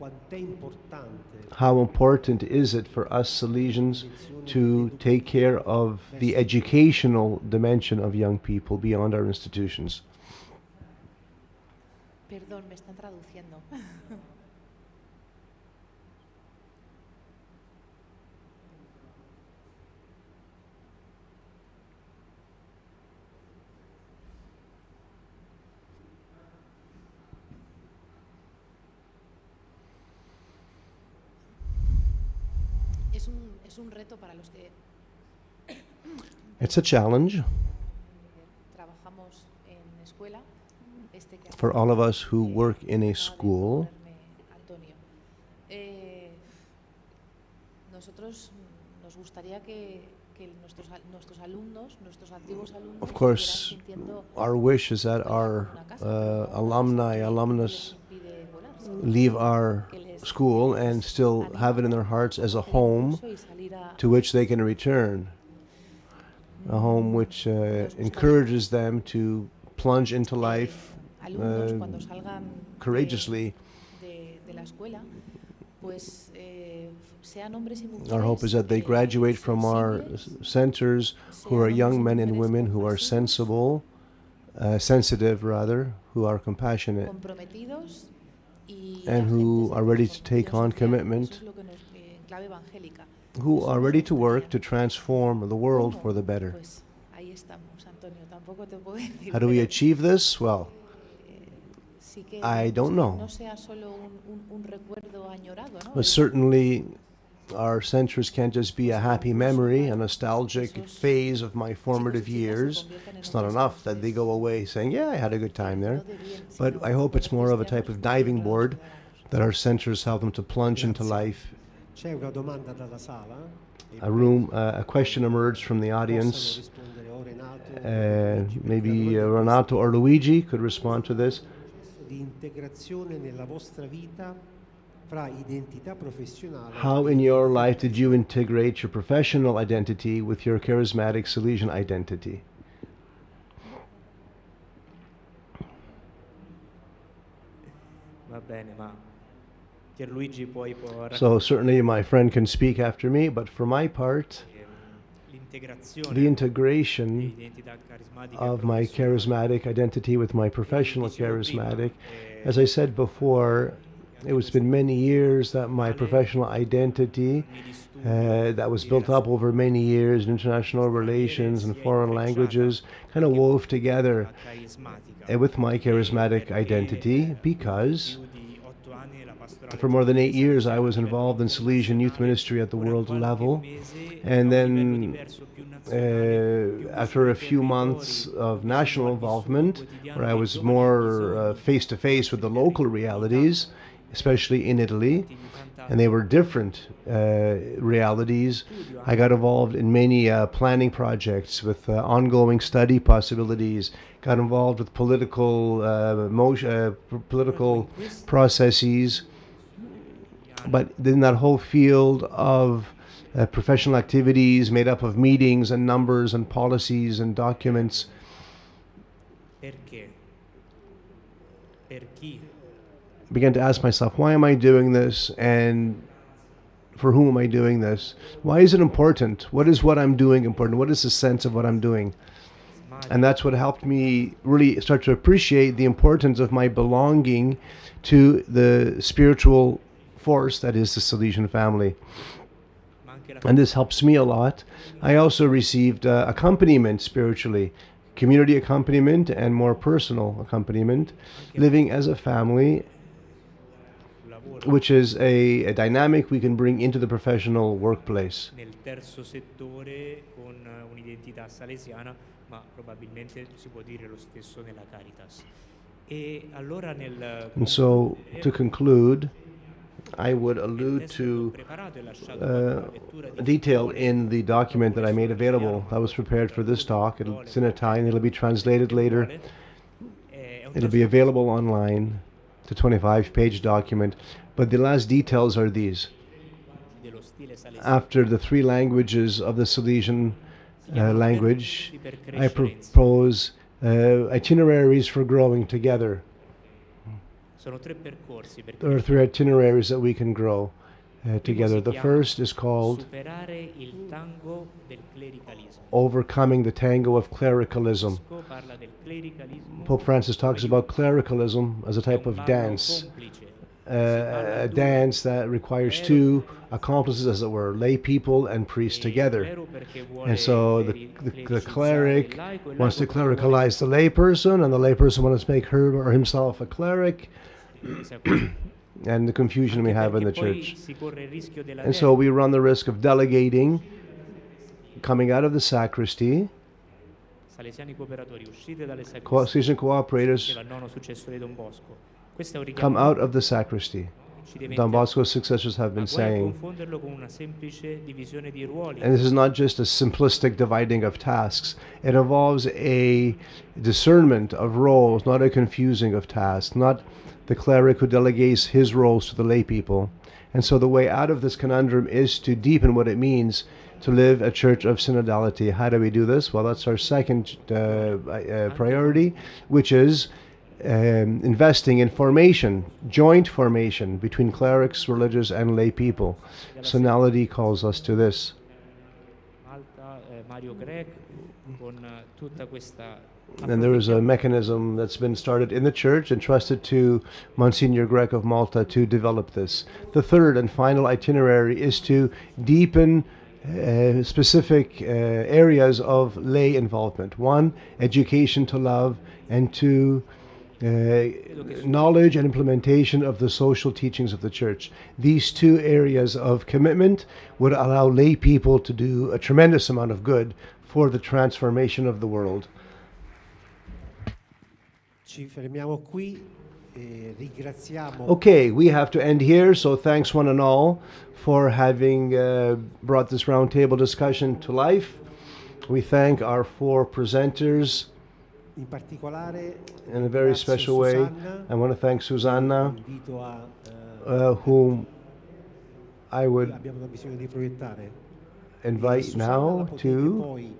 quant'è importante how important is it for us Salesians to take care of the educational dimension of young people beyond our institutions. Perdón, me están traduciendo. Es un reto para los que It's a challenge trabajamos en escuela. for all of us who work in a school. Antonio, nosotros nos gustaría que nuestros alumnos, nuestros antiguos alumnos, Of course, our wish is that our alumnus leave our school and still have it in their hearts as a home to which they can return, a home which encourages them to plunge into life courageously. Our hope is that they graduate from our centers who are young men and women who are sensitive, who are compassionate, and who are ready to take on commitment, who are ready to work to transform the world for the better. How do we achieve this? Well, I don't know. But certainly our centers can't just be a happy memory, a nostalgic phase of my formative years. It's not enough that they go away saying, yeah, I had a good time there. But I hope it's more of a type of diving board that our centers help them to plunge into life. A question emerged from the audience. Maybe Renato or Luigi could respond to this. How in your life did you integrate your professional identity with your charismatic Salesian identity? Va bene, ma Pierluigi poi può So certainly my friend can speak after me, but for my part, the integration of my charismatic identity with my professional charismatic, as I said before, it's been many years that my professional identity that was built up over many years in international relations and foreign languages kind of wove together with my charismatic identity, because for more than 8 years I was involved in Salesian youth ministry at the world level, and then after a few months of national involvement where I was more face to face with the local realities, especially in Italy, and they were different realities, I got involved in many planning projects with ongoing study possibilities, got involved with political political processes. But in that whole field of professional activities made up of meetings and numbers and policies and documents, began to ask myself, why am I doing this, and for whom am I doing this? Why is it important? What is what I'm doing important? What is the sense of what I'm doing? And that's what helped me really start to appreciate the importance of my belonging to the spiritual force that is the Salesian family. And this helps me a lot. I also received accompaniment spiritually, community accompaniment and more personal accompaniment, living as a family, which is a dynamic we can bring into the professional workplace. Nel terzo settore con un'identità salesiana, ma probabilmente si può dire lo stesso nella Caritas. E allora And so, to conclude, I would allude to detail in the document that I made available that was prepared for this talk. It's in Italian. It'll be translated later. It'll be available online. It's a 25-page document. But the last details are these. After the 3 languages of the Salesian language, I propose itineraries for growing together. Sono tre percorsi per There are three itineraries that we can grow together. The first is called superare il tango del clericalismo. overcoming the tango of clericalism. Parla del clericalismo Pope Francis talks about clericalism as a type of dance, a dance that requires two accomplices, as it were, lay people and priests together. And so the cleric wants to clericalize the lay person, and the lay person wants to make her or himself a cleric, and the confusion we have in the church. And so we run the risk of delegating, coming out of the sacristy. Salesiani cooperatori, uscite dalle Salesian cooperators diceva il nono successore di Don Bosco. Questo è un richiamo come out of the sacristy. Don Bosco's successors have been saying. confonderlo con una semplice divisione di ruoli. And this is not just a simplistic dividing of tasks. It involves a discernment of roles, not a confusing of tasks, not the cleric who delegates his roles to the lay people. And so the way out of this conundrum is to deepen what it means to live a church of synodality. How do we do this? Well, that's our second priority, which is investing in formation, joint formation between clerics, religious, and lay people. Synodality calls us to this. And there is a mechanism that's been started in the church, entrusted to Monsignor Grech of Malta to develop this. The third and final itinerary is to deepen specific areas of lay involvement. One, education to love, and two, knowledge and implementation of the social teachings of the church. These two areas of commitment would allow lay people to do a tremendous amount of good for the transformation of the world. Ci fermiamo qui e ringraziamo. Okay, we have to end here, so thanks one and all for having brought this roundtable discussion to life. We thank our four presenters. In particolare, in a very special way, I want to thank Susanna, whom I would invite now to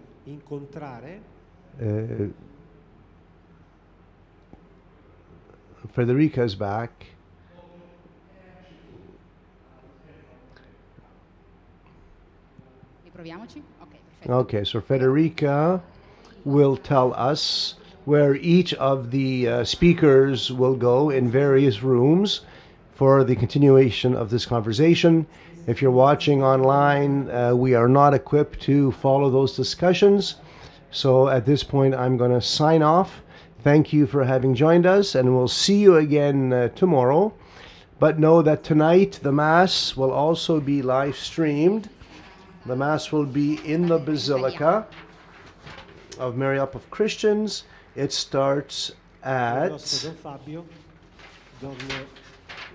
Federica's back. Okay, so Federica will tell us where each of the speakers will go in various rooms for the continuation of this conversation. If you're watching online, we are not equipped to follow those discussions. So at this point, I'm going to sign off. Thank you for having joined us, and we'll see you again tomorrow. But know that tonight the Mass will also be live streamed. The Mass will be in the Basilica of Mary of Christians. It starts at,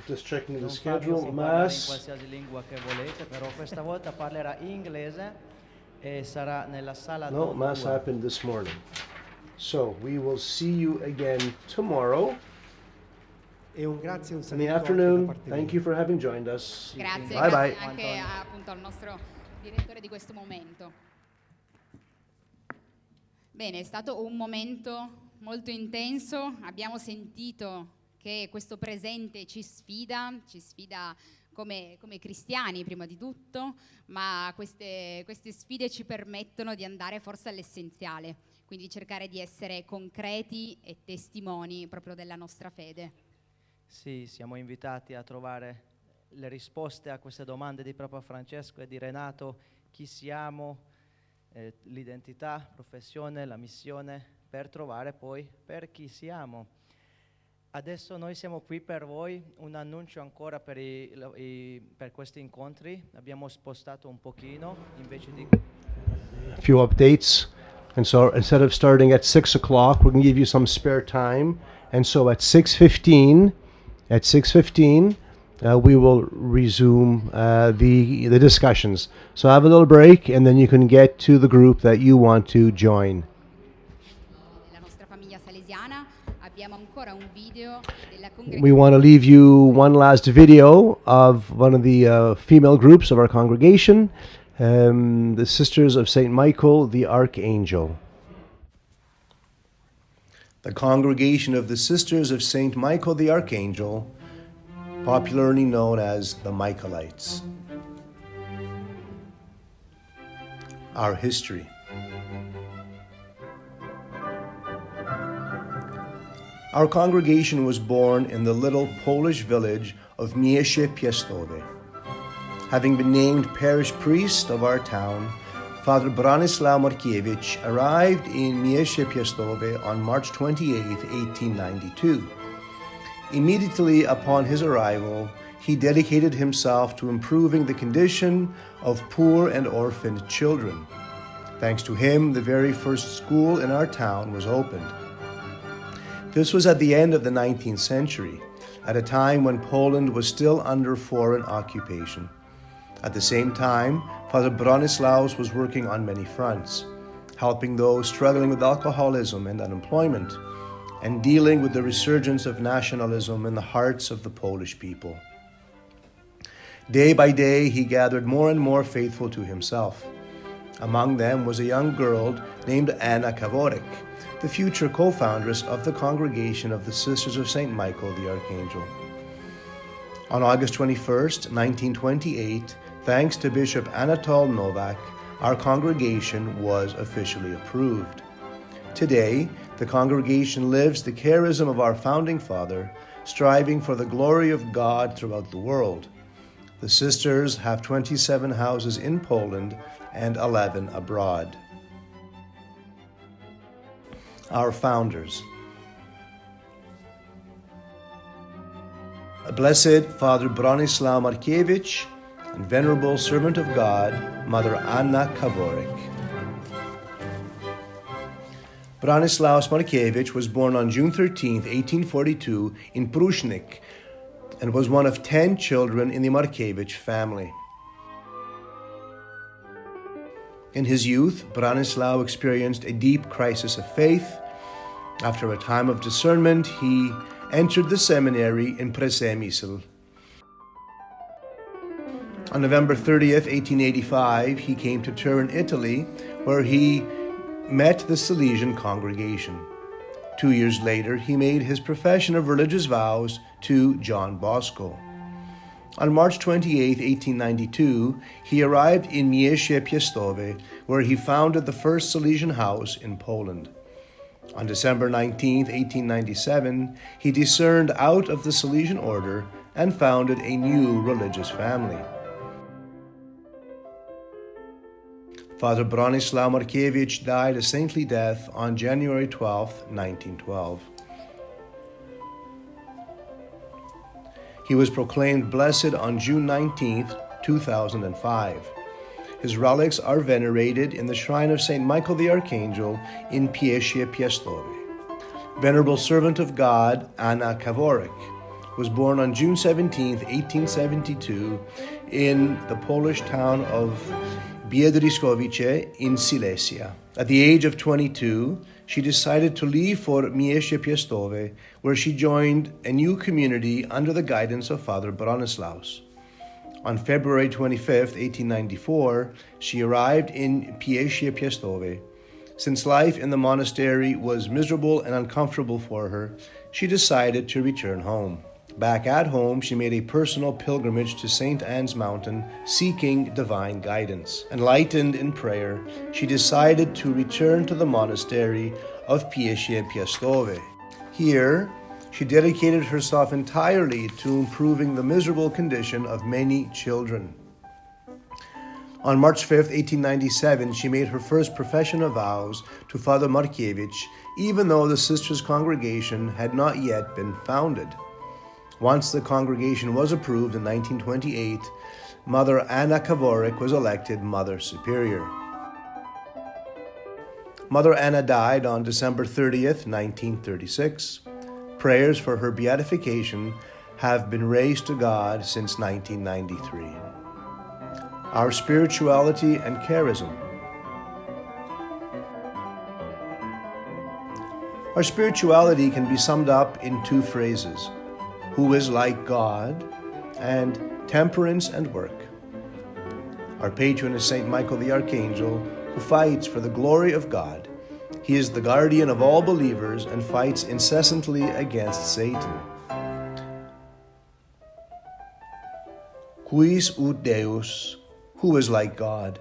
just checking the schedule, Mass. In qualsiasi lingua che volete, però questa volta parlerà inglese e sarà nella sala. No, Mass happened this morning. So we will see you again tomorrow. In the afternoon. Thank you for having joined us. Grazie, bye grazie bye. anche appunto al nostro direttore di questo momento. Bene, è stato un momento molto intenso, abbiamo sentito che questo presente ci sfida come cristiani prima di tutto, ma queste sfide ci permettono di andare forse all'essenziale, quindi cercare di essere concreti e testimoni proprio della nostra fede. Sì, siamo invitati a trovare le risposte a queste domande di Papa Francesco e di Renato: chi siamo, l'identità, professione, la missione, per trovare poi per chi siamo. Adesso noi siamo qui per voi, un annuncio ancora per questi incontri, abbiamo spostato un pochino invece di... A few updates, and so instead of starting at 6 o'clock, we're going to give you some spare time, and so at 6:15, we will resume the discussions. So have a little break, and then you can get to the group that you want to join. La nostra famiglia salesiana abbiamo ancora un video della We want to leave you one last video of one of the female groups of our congregation, the Sisters of St. Michael the Archangel. the Congregation of the Sisters of St. Michael the Archangel, popularly known as the Michaelites. Our history. Our congregation was born in the little Polish village of Mieszcze Piastowe. Having been named parish priest of our town, Father Bronislaw Markiewicz arrived in Mieszcze Piastowe on March 28, 1892. Immediately upon his arrival, he dedicated himself to improving the condition of poor and orphaned children. Thanks to him, the very first school in our town was opened. This was at the end of the 19th century, at a time when Poland was still under foreign occupation. At the same time, Father Bronislaus was working on many fronts, helping those struggling with alcoholism and unemployment, and dealing with the resurgence of nationalism in the hearts of the Polish people. Day by day, he gathered more and more faithful to himself. Among them was a young girl named Anna Kaworek, the future co-foundress of the Congregation of the Sisters of St. Michael the Archangel. On August 21st, 1928, thanks to Bishop Anatol Nowak, our congregation was officially approved. Today, the congregation lives the charism of our founding father, striving for the glory of God throughout the world. The sisters have 27 houses in Poland and 11 abroad. Our founders. Blessed Father Bronislaw Markiewicz and Venerable Servant of God, Mother Anna Kaworek. Bronislaus Markiewicz was born on June 13, 1842 in Prusznik and was one of 10 children in the Markiewicz family. In his youth, Bronislaw experienced a deep crisis of faith. After a time of discernment, he entered the seminary in Przemysl. On November 30th, 1885, he came to Turin, Italy, where he met the Salesian congregation. 2 years later, he made his profession of religious vows to John Bosco. On March 28, 1892, he arrived in Mieszcze Piastowe, where he founded the first Salesian house in Poland. On December 19, 1897, he discerned out of the Salesian order and founded a new religious family. Father Bronislaw Markiewicz died a saintly death on January 12, 1912. He was proclaimed blessed on June 19, 2005. His relics are venerated in the shrine of St. Michael the Archangel in Mieszcze Piastowe. Venerable Servant of God, Anna Kaworek, was born on June 17, 1872, in the Polish town of Biedrzykowice in Silesia. At the age of 22, she decided to leave for Mieszcze Piastowe, where she joined a new community under the guidance of Father Bronislaus. On February 25, 1894, she arrived in Mieszcze Piastowe. Since life in the monastery was miserable and uncomfortable for her, she decided to return home. Back at home, she made a personal pilgrimage to St. Anne's Mountain, seeking divine guidance. Enlightened in prayer, she decided to return to the monastery of Mieszcze Piastowe. Here, she dedicated herself entirely to improving the miserable condition of many children. On March 5, 1897, she made her first profession of vows to Father Markiewicz, even though the sisters' congregation had not yet been founded. Once the congregation was approved in 1928, Mother Anna Kaworek was elected Mother Superior. Mother Anna died on December 30th, 1936. Prayers for her beatification have been raised to God since 1993. Our spirituality and charism. Our spirituality can be summed up in two phrases: who is like God and temperance and work. Our patron is St. Michael the Archangel, who fights for the glory of God He is the guardian of all believers and fights incessantly against Satan. Quis ut Deus, who is like God?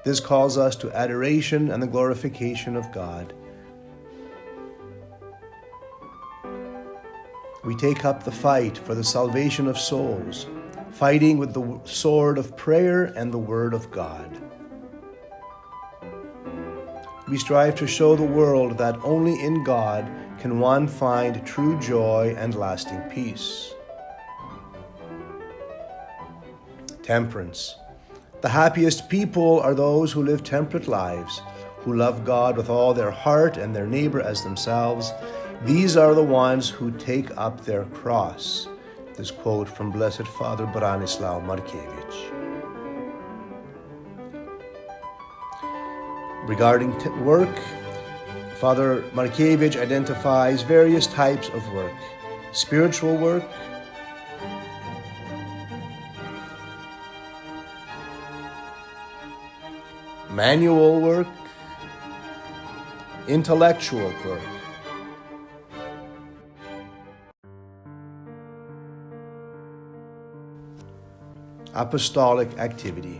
This calls us to adoration and the glorification of God. We take up the fight for the salvation of souls, fighting with the sword of prayer and the word of God. We strive to show the world that only in God can one find true joy and lasting peace. Temperance. The happiest people are those who live temperate lives, who love God with all their heart and their neighbor as themselves. These are the ones who take up their cross. This quote from Blessed Father Branislaw Markiewicz. Regarding work, Father Markiewicz identifies various types of work: spiritual work, manual work, intellectual work. Apostolic activity.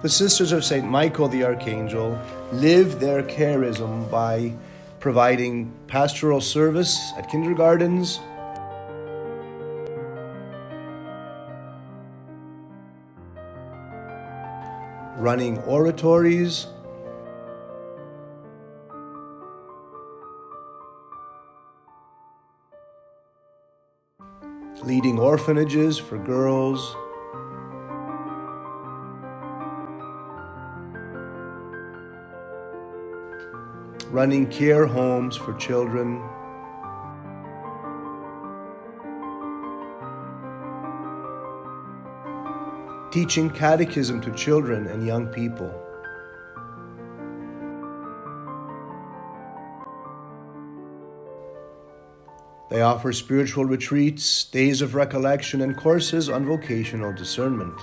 The Sisters of St. Michael the Archangel live their charism by providing pastoral service at kindergartens, running oratories, leading orphanages for girls, running care homes for children, teaching catechism to children and young people. They offer spiritual retreats, days of recollection, and courses on vocational discernment.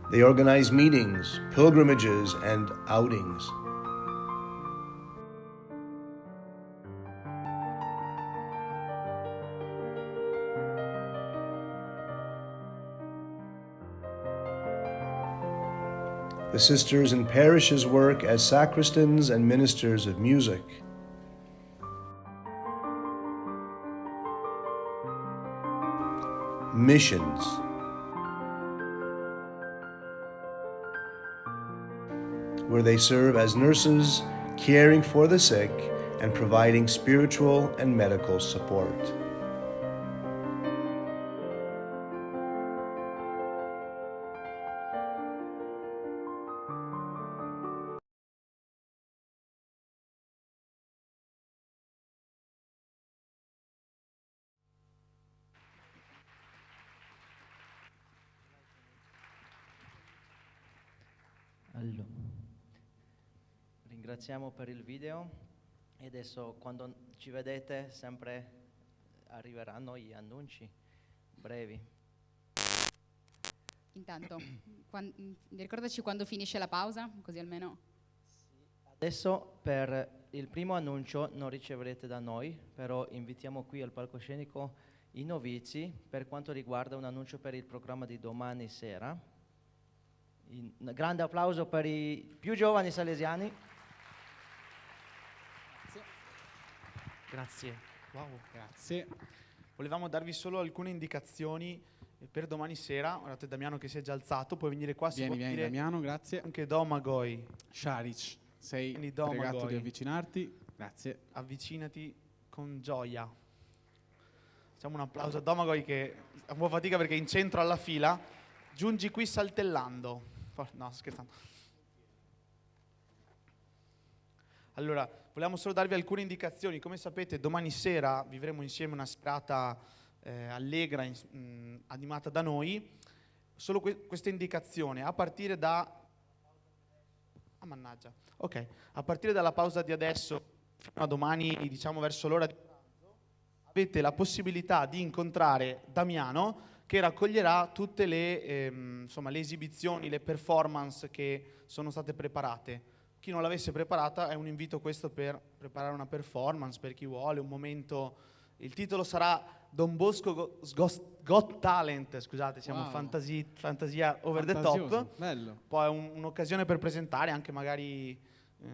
They organize meetings, pilgrimages, and outings. The sisters in parishes work as sacristans and ministers of music. Missions. Where they serve as nurses, caring for the sick, and providing spiritual and medical support. Allora, ringraziamo per il video e adesso quando ci vedete sempre arriveranno gli annunci brevi. Intanto, ricordaci quando finisce la pausa, così almeno... Adesso per il primo annuncio non riceverete da noi, però invitiamo qui al palcoscenico i novizi per quanto riguarda un annuncio per il programma di domani sera. Un grande applauso per i più giovani salesiani. Grazie. Wow, grazie. Volevamo darvi solo alcune indicazioni per domani sera. Guardate Damiano che si è già alzato, puoi venire qua. Vieni Damiano, grazie. Anche Domagoj. Sharic, sei pregato di avvicinarti. Grazie. Avvicinati con gioia. Facciamo un applauso a Domagoj che ha un po' fatica perché è in centro alla fila. Giungi qui saltellando. No, scherzando. Allora, volevamo solo darvi alcune indicazioni. Come sapete, domani sera vivremo insieme una serata allegra, animata da noi. Solo questa indicazione, a partire da... Ah, mannaggia. Ok, a partire dalla pausa di adesso, fino a domani, diciamo verso l'ora di pranzo, avete la possibilità di incontrare Damiano, che raccoglierà tutte le esibizioni, le performance che sono state preparate. Chi non l'avesse preparata è un invito questo per preparare una performance, per chi vuole, un momento. Il titolo sarà Don Bosco Got Talent, scusate, siamo fantasia over the top. Bello. Poi è un'occasione per presentare anche magari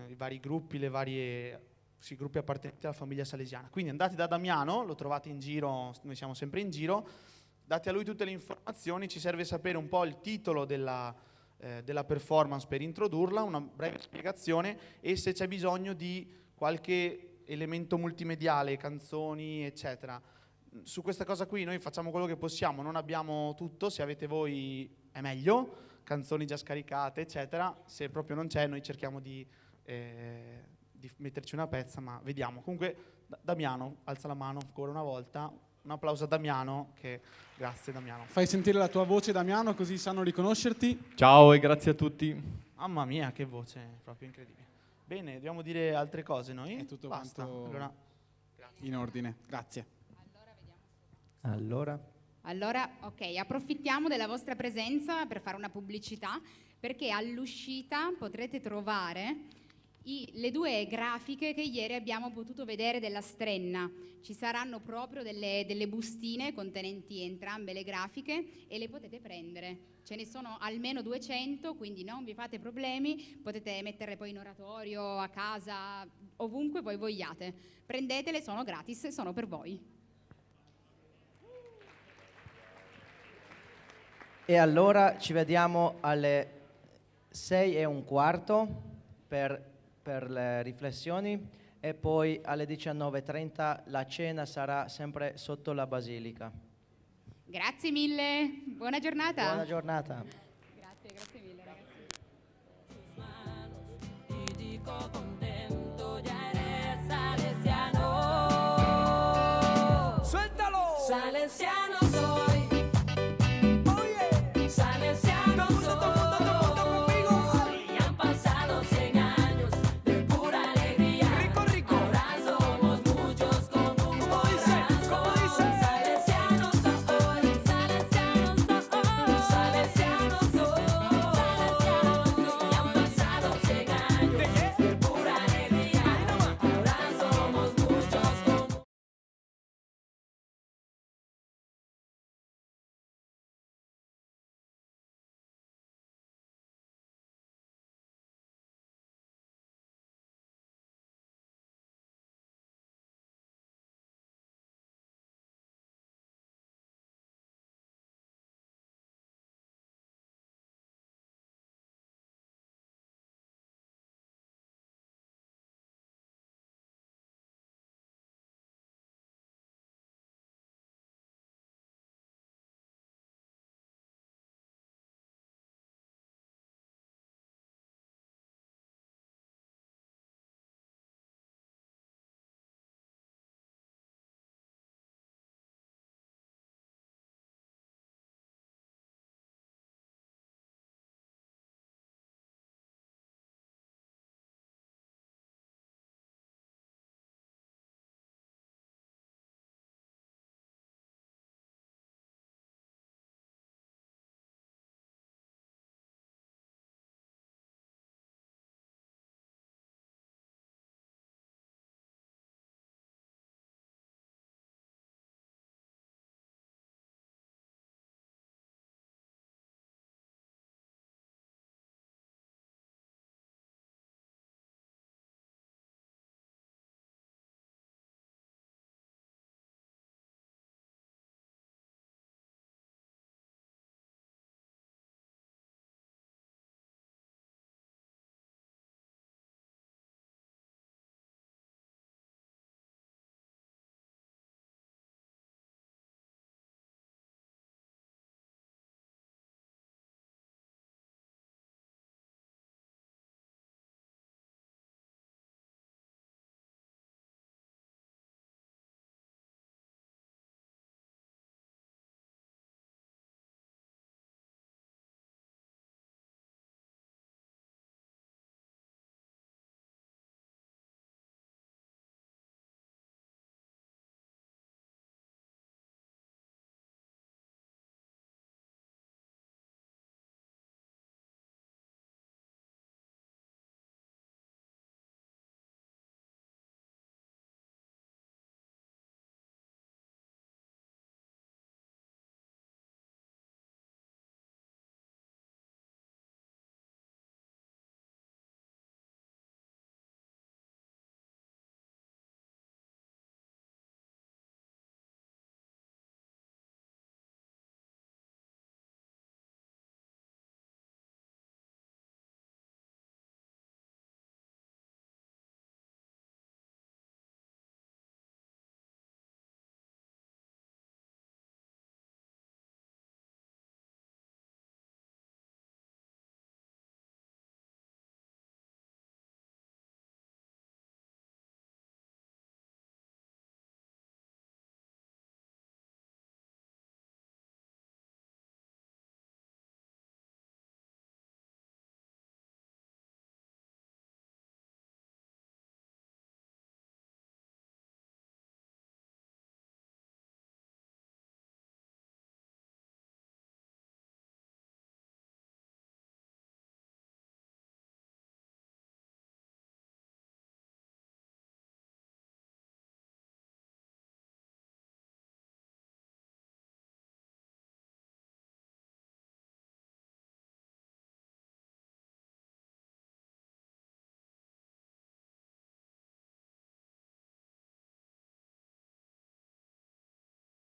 i vari gruppi, gruppi appartenenti alla famiglia salesiana. Quindi andate da Damiano, lo trovate in giro, noi siamo sempre in giro, date a lui tutte le informazioni, ci serve sapere un po' il titolo della performance per introdurla, una breve spiegazione e se c'è bisogno di qualche elemento multimediale, canzoni, eccetera. Su questa cosa qui noi facciamo quello che possiamo, non abbiamo tutto, se avete voi è meglio, canzoni già scaricate, eccetera. Se proprio non c'è, noi cerchiamo di metterci una pezza, ma vediamo. Comunque Damiano, alza la mano ancora una volta. Un applauso a Damiano, grazie Damiano. Fai sentire la tua voce, Damiano, così sanno riconoscerti. Ciao e grazie a tutti. Mamma mia, che voce, proprio incredibile. Bene, dobbiamo dire altre cose noi? È tutto basta. Allora, in ordine, grazie. Allora, ok, approfittiamo della vostra presenza per fare una pubblicità, perché all'uscita potrete trovare le 2 grafiche che ieri abbiamo potuto vedere della Strenna. Ci saranno proprio delle bustine contenenti entrambe le grafiche e le potete prendere. Ce ne sono almeno 200, quindi non vi fate problemi, potete metterle poi in oratorio, a casa, ovunque voi vogliate. Prendetele, sono gratis, sono per voi. e allora ci vediamo alle 6:15 per le riflessioni e poi alle 19:30 la cena sarà sempre sotto la basilica. Grazie mille, buona giornata. Buona giornata. Grazie mille ragazzi. Ti dico contento, ya eres salesiano. Suéltalo. Salesiano.